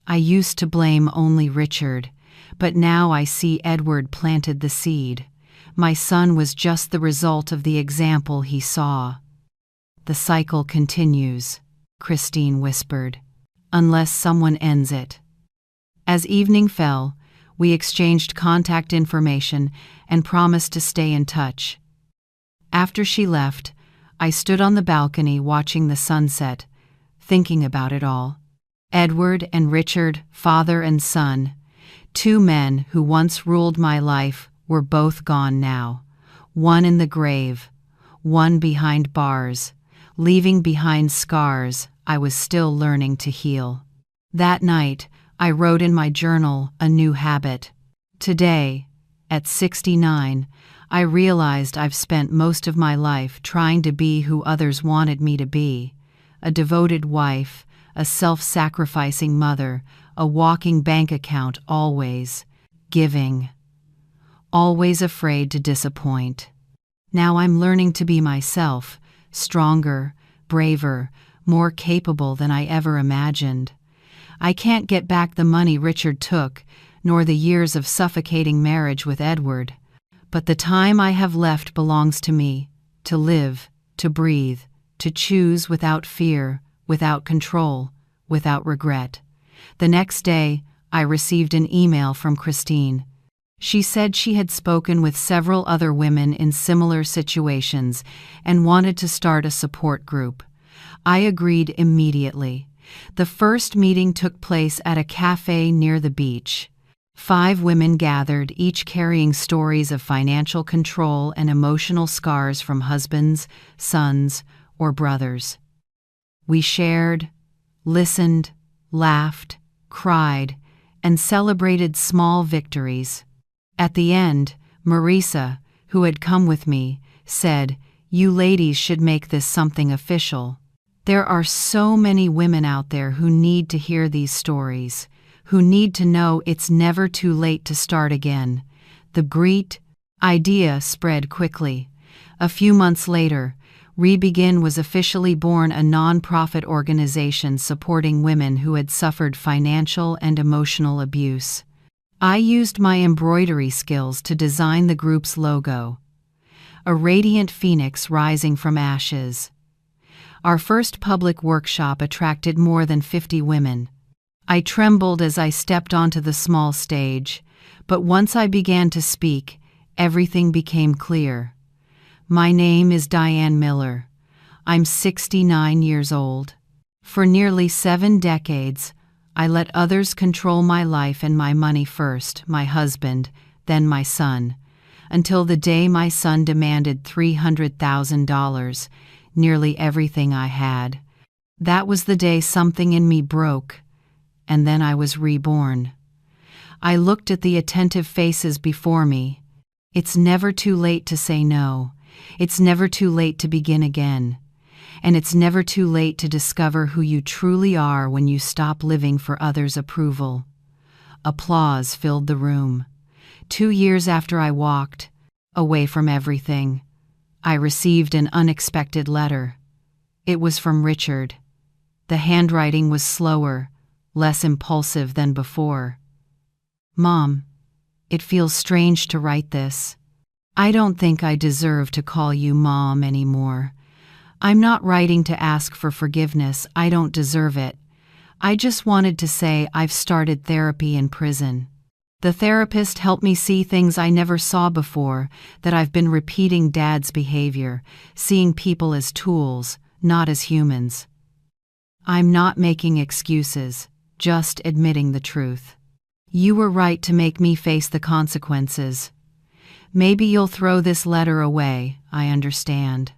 I used to blame only Richard, but now I see Edward planted the seed. My son was just the result of the example he saw. The cycle continues, Christine whispered, unless someone ends it. As evening fell, we exchanged contact information and promised to stay in touch. After she left, I stood on the balcony watching the sunset, thinking about it all. Edward and Richard, father and son, Two men who once ruled my life were both gone now. One in the grave, one behind bars, leaving behind scars I was still learning to heal. That night, I wrote in my journal a new habit. Today, at 69, I realized I've spent most of my life trying to be who others wanted me to be. A devoted wife, a self-sacrificing mother, a walking bank account, always giving, always afraid to disappoint. Now I'm learning to be myself, stronger, braver, more capable than I ever imagined. I can't get back the money Richard took, nor the years of suffocating marriage with Edward. But the time I have left belongs to me, to live, to breathe, to choose without fear, without control, without regret. The next day, I received an email from Christine. She said she had spoken with several other women in similar situations and wanted to start a support group. I agreed immediately. The first meeting took place at a cafe near the beach. 5 women gathered, each carrying stories of financial control and emotional scars from husbands, sons, or brothers. We shared, listened, laughed, cried, and celebrated small victories. At the end, Marisa, who had come with me, said, "You ladies should make this something official. There are so many women out there who need to hear these stories, who need to know it's never too late to start again." The great idea spread quickly. A few months later, Rebegin was officially born, a non-profit organization supporting women who had suffered financial and emotional abuse. I used my embroidery skills to design the group's logo, a radiant phoenix rising from ashes. Our first public workshop attracted more than 50 women. I trembled as I stepped onto the small stage, but once I began to speak, everything became clear. My name is Diane Miller. I'm 69 years old. For nearly 7 decades, I let others control my life and my money first, my husband, then my son, until the day my son demanded $300,000, nearly everything I had. That was the day something in me broke, and then I was reborn. I looked at the attentive faces before me. It's never too late to say no. It's never too late to begin again. And it's never too late to discover who you truly are when you stop living for others' approval. Applause filled the room. 2 years after I walked away from everything, I received an unexpected letter. It was from Richard. The handwriting was slower, less impulsive than before. "Mom, it feels strange to write this. I don't think I deserve to call you Mom anymore. I'm not writing to ask for forgiveness. I don't deserve it. I just wanted to say I've started therapy in prison. The therapist helped me see things I never saw before, that I've been repeating Dad's behavior, seeing people as tools, not as humans. I'm not making excuses, just admitting the truth. You were right to make me face the consequences. Maybe you'll throw this letter away, I understand.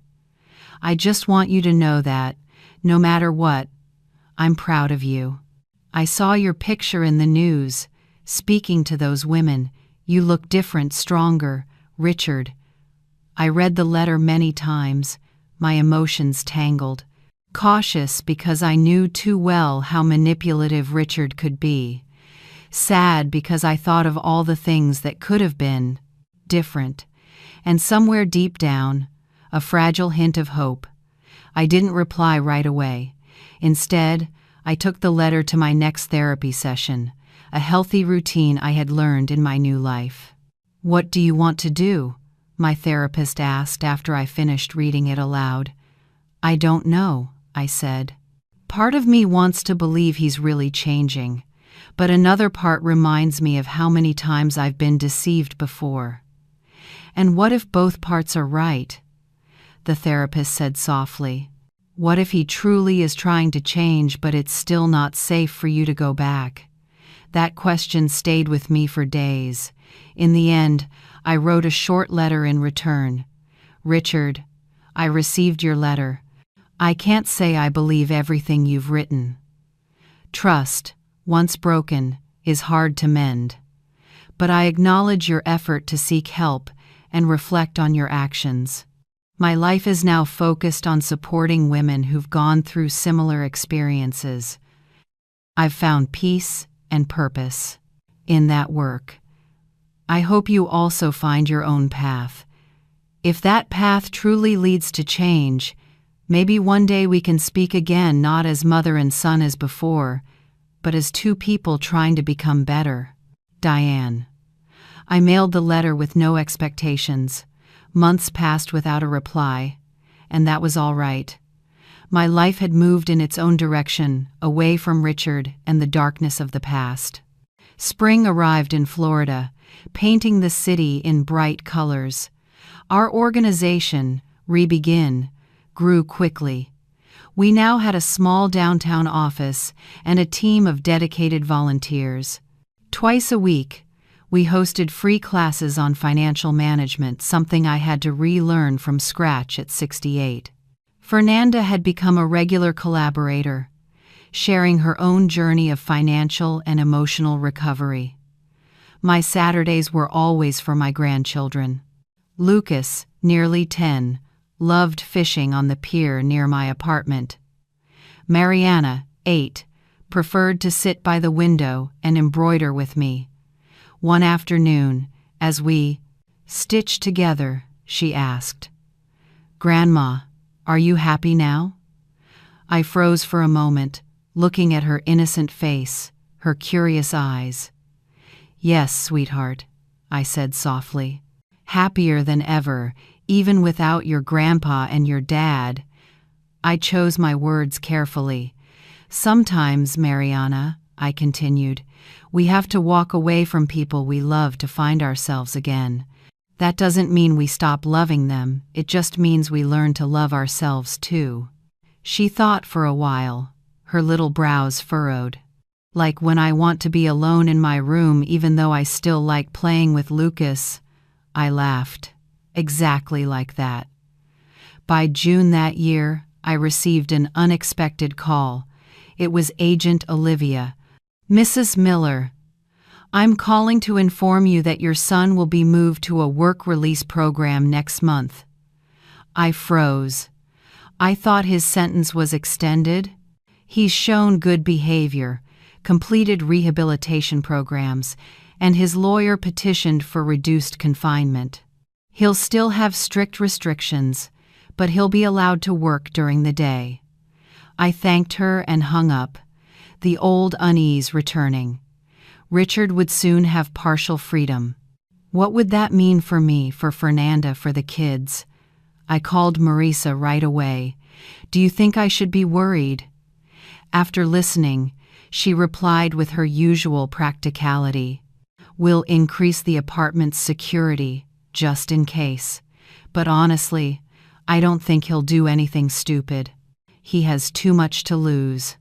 I just want you to know that, no matter what, I'm proud of you. I saw your picture in the news, speaking to those women. You look different, stronger, Richard." I read the letter many times, my emotions tangled. Cautious because I knew too well how manipulative Richard could be. Sad because I thought of all the things that could have been different. And somewhere deep down, a fragile hint of hope. I didn't reply right away. Instead, I took the letter to my next therapy session, a healthy routine I had learned in my new life. "What do you want to do?" my therapist asked after I finished reading it aloud. "I don't know," I said. "Part of me wants to believe he's really changing, but another part reminds me of how many times I've been deceived before. And what if both parts are right?" The therapist said softly. "What if he truly is trying to change, but it's still not safe for you to go back? That question stayed with me for days. In the end, I wrote a short letter in return. Richard, I received your letter. I can't say I believe everything you've written. Trust, once broken, is hard to mend. But I acknowledge your effort to seek help and reflect on your actions. My life is now focused on supporting women who've gone through similar experiences. I've found peace and purpose in that work. I hope you also find your own path. If that path truly leads to change, maybe one day we can speak again, not as mother and son as before, but as two people trying to become better. Diane. I mailed the letter with no expectations. Months passed without a reply, and that was all right. My life had moved in its own direction, away from Richard and the darkness of the past. Spring arrived in Florida, painting the city in bright colors. Our organization, Rebegin, grew quickly. We now had a small downtown office and a team of dedicated volunteers. Twice a week, we hosted free classes on financial management, something I had to relearn from scratch at 68. Fernanda had become a regular collaborator, sharing her own journey of financial and emotional recovery. My Saturdays were always for my grandchildren. Lucas, nearly 10, loved fishing on the pier near my apartment. Mariana, 8, preferred to sit by the window and embroider with me. One afternoon, as we stitched together, she asked, "Grandma, are you happy now?" I froze for a moment, looking at her innocent face, her curious eyes. "Yes, sweetheart," I said softly. "Happier than ever, even without your grandpa and your dad." I chose my words carefully. "Sometimes, Mariana," I continued, "we have to walk away from people we love to find ourselves again. That doesn't mean we stop loving them, it just means we learn to love ourselves too." She thought for a while, her little brows furrowed. "Like when I want to be alone in my room even though I still like playing with Lucas?" I laughed. "Exactly like that." By June that year, I received an unexpected call. It was Agent Olivia. "Mrs. Miller, I'm calling to inform you that your son will be moved to a work release program next month." I froze. I thought his sentence was extended. He's shown good behavior, completed rehabilitation programs, and his lawyer petitioned for reduced confinement. He'll still have strict restrictions, but he'll be allowed to work during the day. I thanked her and hung up, the old unease returning. Richard would soon have partial freedom. What would that mean for me, for Fernanda, for the kids? I called Marisa right away. "Do you think I should be worried?" After listening, she replied with her usual practicality. "We'll increase the apartment's security, just in case. But honestly, I don't think he'll do anything stupid. He has too much to lose."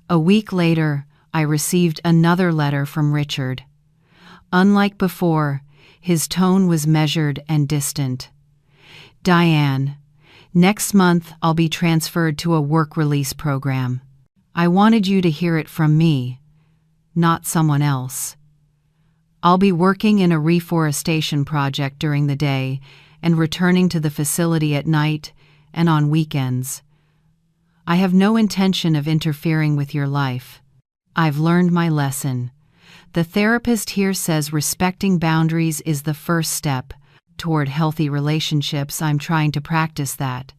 A week later, I received another letter from Richard. Unlike before, his tone was measured and distant. "Diane, next month I'll be transferred to a work release program. I wanted you to hear it from me, not someone else. I'll be working in a reforestation project during the day and returning to the facility at night and on weekends. I have no intention of interfering with your life. I've learned my lesson. The therapist here says respecting boundaries is the first step toward healthy relationships. I'm trying to practice that.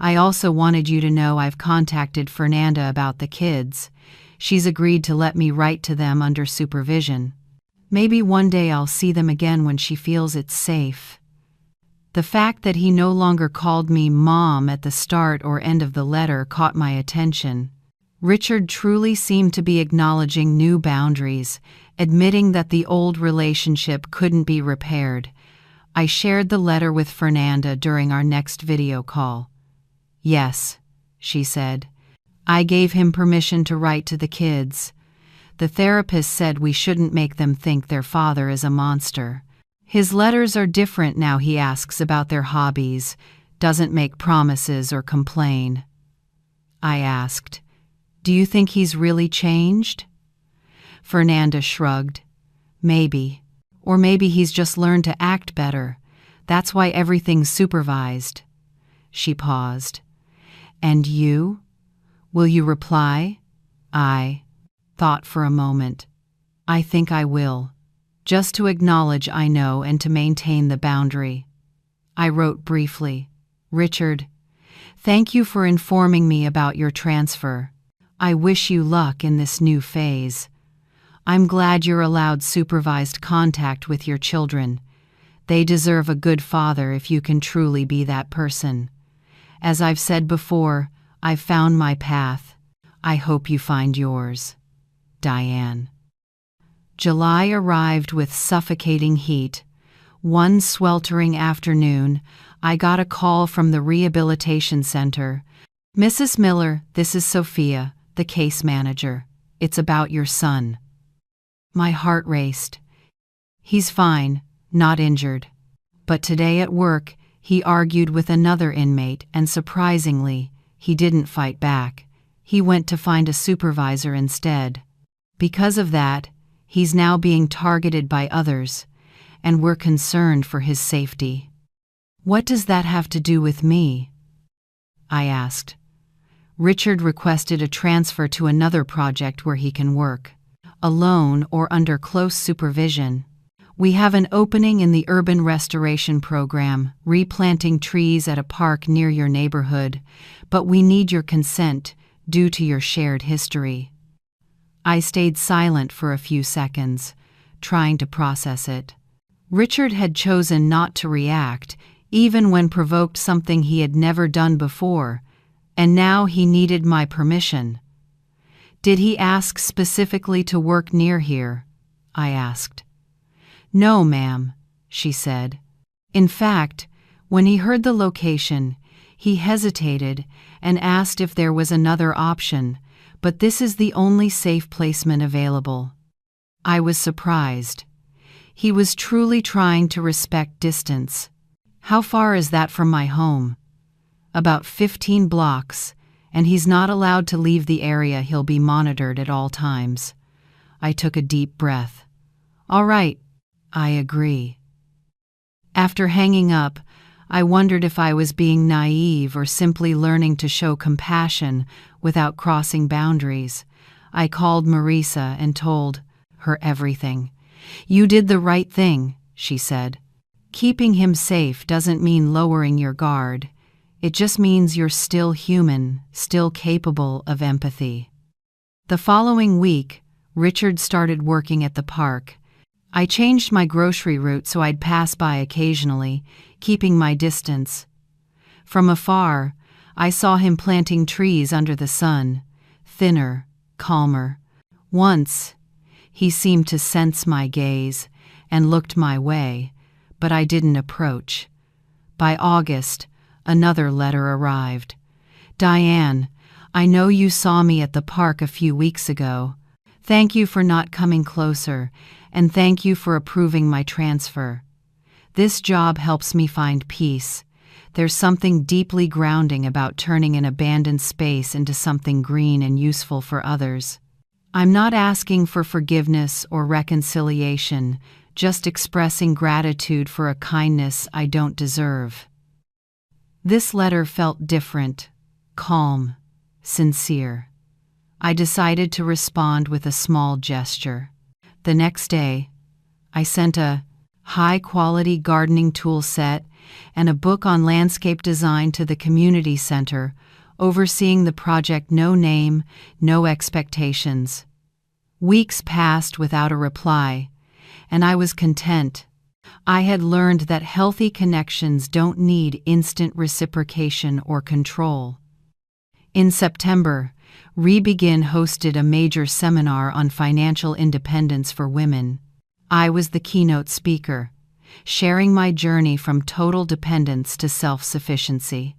I also wanted you to know I've contacted Fernanda about the kids. She's agreed to let me write to them under supervision. Maybe one day I'll see them again when she feels it's safe." The fact that he no longer called me Mom at the start or end of the letter caught my attention. Richard truly seemed to be acknowledging new boundaries, admitting that the old relationship couldn't be repaired. I shared the letter with Fernanda during our next video call. "Yes," she said. "I gave him permission to write to the kids. The therapist said we shouldn't make them think their father is a monster. His letters are different now. He asks about their hobbies, doesn't make promises or complain. I asked, "Do you think he's really changed?" Fernanda shrugged. Maybe. Or maybe he's just learned to act better. That's why everything's supervised. She paused. And you? Will you reply? I thought for a moment. I think I will. Just to acknowledge I know and to maintain the boundary. I wrote briefly, "Richard, thank you for informing me about your transfer. I wish you luck in this new phase. I'm glad you're allowed supervised contact with your children. They deserve a good father if you can truly be that person. As I've said before, I've found my path. I hope you find yours. Diane." July arrived with suffocating heat. One sweltering afternoon, I got a call from the rehabilitation center. "Mrs. Miller, this is Sophia, the case manager. It's about your son." My heart raced. He's fine, not injured. But today at work, he argued with another inmate, and surprisingly, he didn't fight back. He went to find a supervisor instead. Because of that, he's now being targeted by others, and we're concerned for his safety. "What does that have to do with me?" I asked. Richard requested a transfer to another project where he can work, alone or under close supervision. We have an opening in the urban restoration program, replanting trees at a park near your neighborhood, but we need your consent due to your shared history. I stayed silent for a few seconds, trying to process it. Richard had chosen not to react, even when provoked, something he had never done before, and now he needed my permission. "Did he ask specifically to work near here?" I asked. "No, ma'am," she said. In fact, when he heard the location, he hesitated and asked if there was another option, but this is the only safe placement available. I was surprised. He was truly trying to respect distance. "How far is that from my home?" "About 15 blocks, and he's not allowed to leave the area. He'll be monitored at all times." I took a deep breath. "All right, I agree." After hanging up, I wondered if I was being naive or simply learning to show compassion without crossing boundaries. I called Marisa and told her everything. "You did the right thing," she said. "Keeping him safe doesn't mean lowering your guard. It just means you're still human, still capable of empathy." The following week, Richard started working at the park. I changed my grocery route so I'd pass by occasionally, keeping my distance. From afar, I saw him planting trees under the sun, thinner, calmer. Once, he seemed to sense my gaze and looked my way, but I didn't approach. By August, another letter arrived. "Diane, I know you saw me at the park a few weeks ago. Thank you for not coming closer, and thank you for approving my transfer. This job helps me find peace. There's something deeply grounding about turning an abandoned space into something green and useful for others. I'm not asking for forgiveness or reconciliation, just expressing gratitude for a kindness I don't deserve." This letter felt different, calm, sincere. I decided to respond with a small gesture. The next day, I sent a high-quality gardening tool set and a book on landscape design to the community center, overseeing the project. No name, no expectations. Weeks passed without a reply, and I was content. I had learned that healthy connections don't need instant reciprocation or control. In September, Rebegin hosted a major seminar on financial independence for women. I was the keynote speaker, sharing my journey from total dependence to self-sufficiency.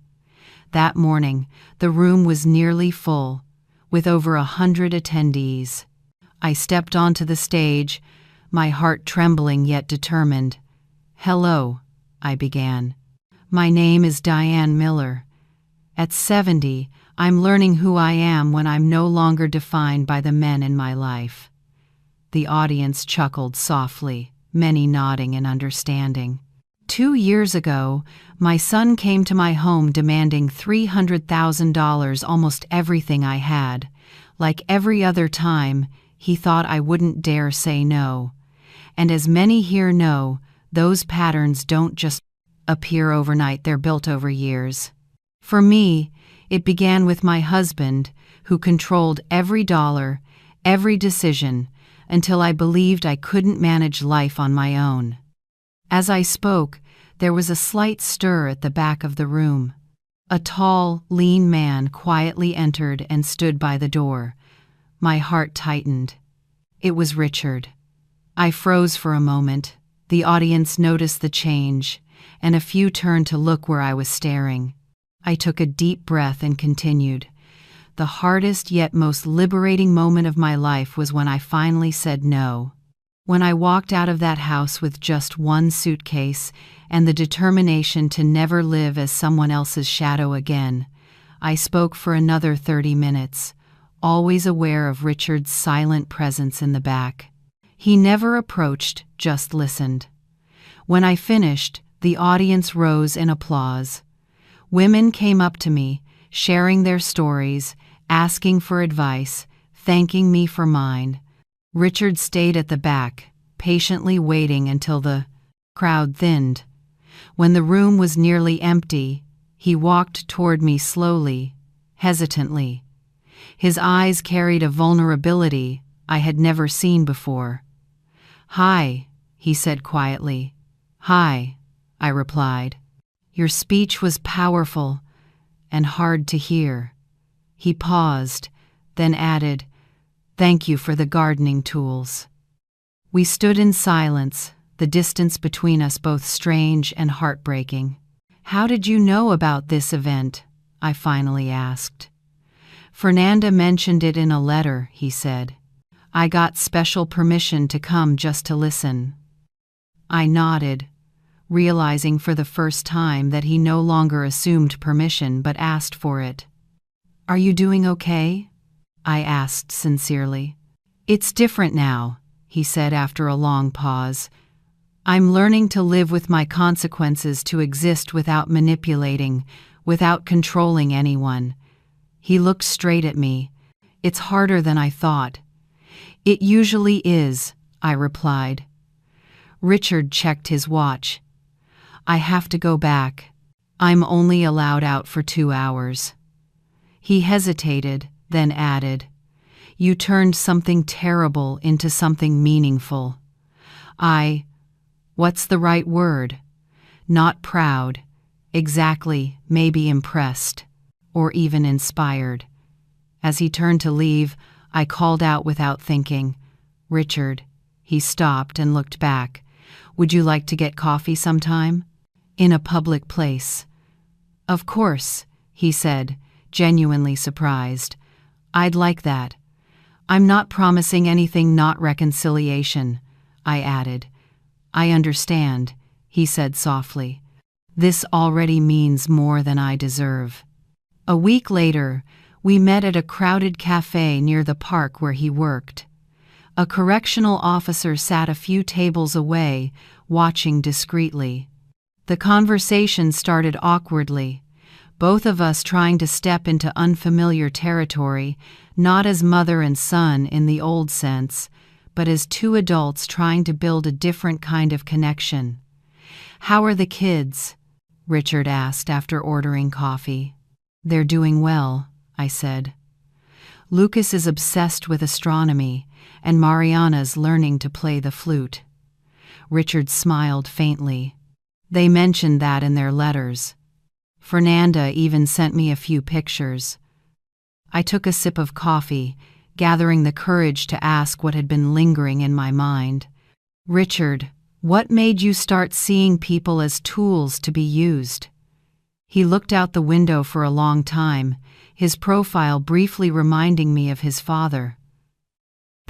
That morning, the room was nearly full, with over 100 attendees. I stepped onto the stage, my heart trembling yet determined. "Hello," I began. "My name is Diane Miller. At 70, I'm learning who I am when I'm no longer defined by the men in my life." The audience chuckled softly, many nodding in understanding. 2 years ago, my son came to my home demanding $300,000, almost everything I had. Like every other time, he thought I wouldn't dare say no. And as many here know, those patterns don't just appear overnight, they're built over years. For me, it began with my husband, who controlled every dollar, every decision, until I believed I couldn't manage life on my own. As I spoke, there was a slight stir at the back of the room. A tall, lean man quietly entered and stood by the door. My heart tightened. It was Richard. I froze for a moment. The audience noticed the change, and a few turned to look where I was staring. I took a deep breath and continued. The hardest yet most liberating moment of my life was when I finally said no. When I walked out of that house with just one suitcase and the determination to never live as someone else's shadow again, I spoke for another 30 minutes, always aware of Richard's silent presence in the back. He never approached, just listened. When I finished, the audience rose in applause. Women came up to me, sharing their stories, asking for advice, thanking me for mine. Richard stayed at the back, patiently waiting until the crowd thinned. When the room was nearly empty, he walked toward me slowly, hesitantly. His eyes carried a vulnerability I had never seen before. "Hi," he said quietly. "Hi," I replied. "Your speech was powerful and hard to hear." He paused, then added, "Thank you for the gardening tools." We stood in silence, the distance between us both strange and heartbreaking. "How did you know about this event?" I finally asked. "Fernanda mentioned it in a letter," he said. "I got special permission to come just to listen." I nodded, realizing for the first time that he no longer assumed permission but asked for it. "Are you doing okay?" I asked sincerely. "It's different now," he said after a long pause. "I'm learning to live with my consequences, to exist without manipulating, without controlling anyone." He looked straight at me. "It's harder than I thought." "It usually is," I replied. Richard checked his watch. "I have to go back. I'm only allowed out for 2 hours." He hesitated, then added, "You turned something terrible into something meaningful." What's the right word? Not proud. Exactly, maybe impressed. Or even inspired. As he turned to leave, I called out without thinking, "Richard." He stopped and looked back. "Would you like to get coffee sometime? In a public place." "Of course," he said, genuinely surprised. "I'd like that. I'm not promising anything, not reconciliation," I added. "I understand," he said softly. "This already means more than I deserve." A week later, we met at a crowded cafe near the park where he worked. A correctional officer sat a few tables away, watching discreetly. The conversation started awkwardly, both of us trying to step into unfamiliar territory, not as mother and son in the old sense, but as two adults trying to build a different kind of connection. "How are the kids?" Richard asked after ordering coffee. "They're doing well," I said. "Lucas is obsessed with astronomy, and Mariana's learning to play the flute." Richard smiled faintly. "They mentioned that in their letters. Fernanda even sent me a few pictures." I took a sip of coffee, gathering the courage to ask what had been lingering in my mind. "Richard, what made you start seeing people as tools to be used?" He looked out the window for a long time, his profile briefly reminding me of his father.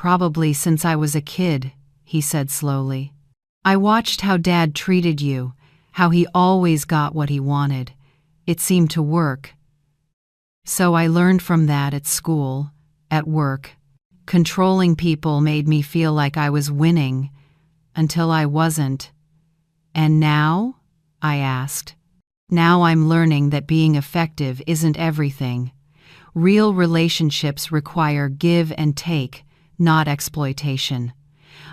Probably since I was a kid, he said slowly. I watched how Dad treated you, how he always got what he wanted. It seemed to work. So I learned from that at school, at work. Controlling people made me feel like I was winning, until I wasn't. And now? I asked. Now I'm learning that being effective isn't everything. Real relationships require give and take, not exploitation.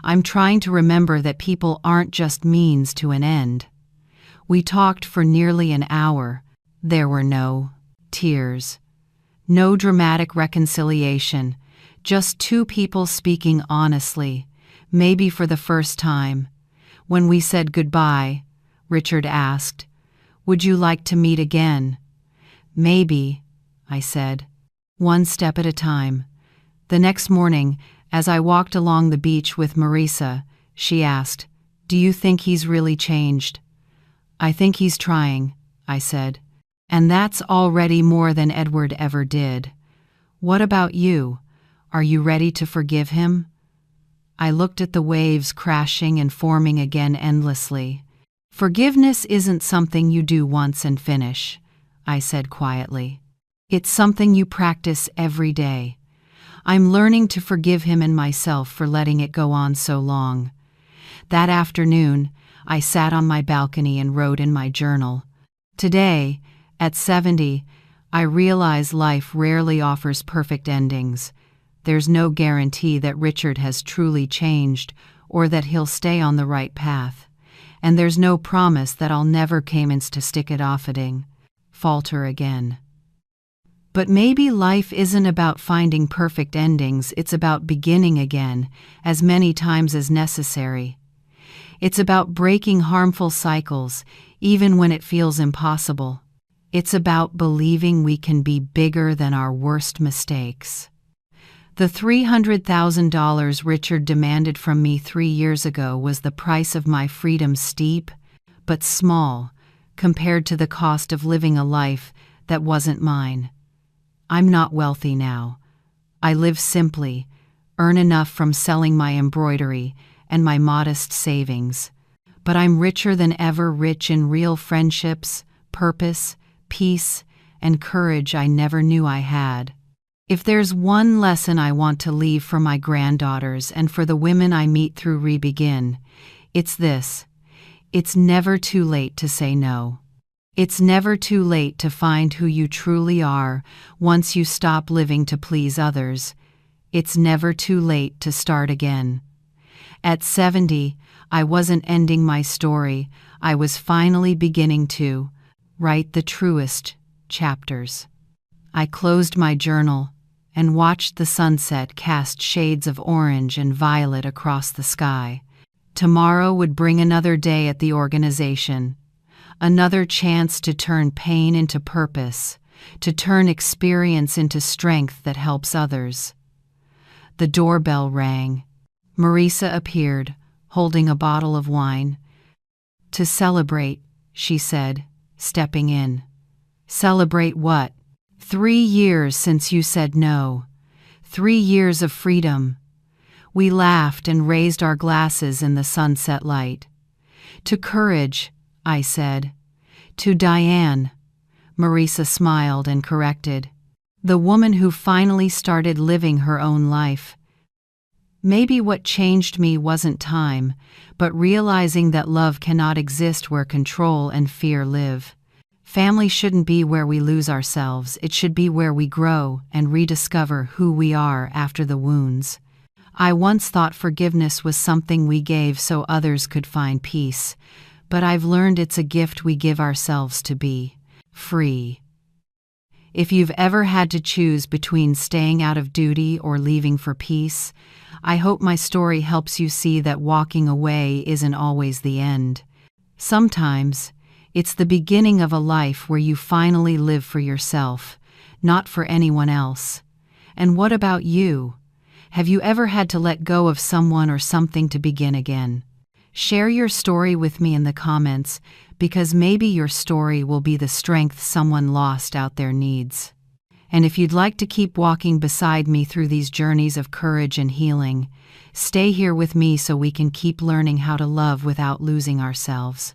I'm trying to remember that people aren't just means to an end. We talked for nearly an hour. There were no tears. No dramatic reconciliation. Just two people speaking honestly, maybe for the first time. When we said goodbye, Richard asked, "Would you like to meet again?" "Maybe," I said. "One step at a time." The next morning, as I walked along the beach with Marisa, she asked, "Do you think he's really changed?" "I think he's trying," I said. "And that's already more than Edward ever did." "What about you? Are you ready to forgive him?" I looked at the waves crashing and forming again endlessly. "Forgiveness isn't something you do once and finish," I said quietly. "It's something you practice every day." I'm learning to forgive him and myself for letting it go on so long. That afternoon, I sat on my balcony and wrote in my journal. Today, at 70, I realize life rarely offers perfect endings. There's no guarantee that Richard has truly changed or that he'll stay on the right path. And there's no promise that I'll never come to stick it offing, falter again. But maybe life isn't about finding perfect endings, it's about beginning again, as many times as necessary. It's about breaking harmful cycles, even when it feels impossible. It's about believing we can be bigger than our worst mistakes. The $300,000 Richard demanded from me 3 years ago was the price of my freedom, steep, but small, compared to the cost of living a life that wasn't mine. I'm not wealthy now. I live simply, earn enough from selling my embroidery and my modest savings. But I'm richer than ever, rich in real friendships, purpose, peace, and courage I never knew I had. If there's one lesson I want to leave for my granddaughters and for the women I meet through Rebegin, it's this. It's never too late to say no. It's never too late to find who you truly are once you stop living to please others. It's never too late to start again. At 70, I wasn't ending my story. I was finally beginning to write the truest chapters. I closed my journal and watched the sunset cast shades of orange and violet across the sky. Tomorrow would bring another day at the organization, another chance to turn pain into purpose, to turn experience into strength that helps others. The doorbell rang. Marisa appeared, holding a bottle of wine. "To celebrate," she said, stepping in. "Celebrate what?" 3 years since you said no. 3 years of freedom. We laughed and raised our glasses in the sunset light. "To courage," I said. "To Diane," Marisa smiled and corrected. "The woman who finally started living her own life." Maybe what changed me wasn't time, but realizing that love cannot exist where control and fear live. Family shouldn't be where we lose ourselves, it should be where we grow and rediscover who we are after the wounds. I once thought forgiveness was something we gave so others could find peace, but I've learned it's a gift we give ourselves to be free. If you've ever had to choose between staying out of duty or leaving for peace, I hope my story helps you see that walking away isn't always the end. Sometimes, it's the beginning of a life where you finally live for yourself, not for anyone else. And what about you? Have you ever had to let go of someone or something to begin again? Share your story with me in the comments, because maybe your story will be the strength someone lost out there needs. And if you'd like to keep walking beside me through these journeys of courage and healing, stay here with me so we can keep learning how to love without losing ourselves.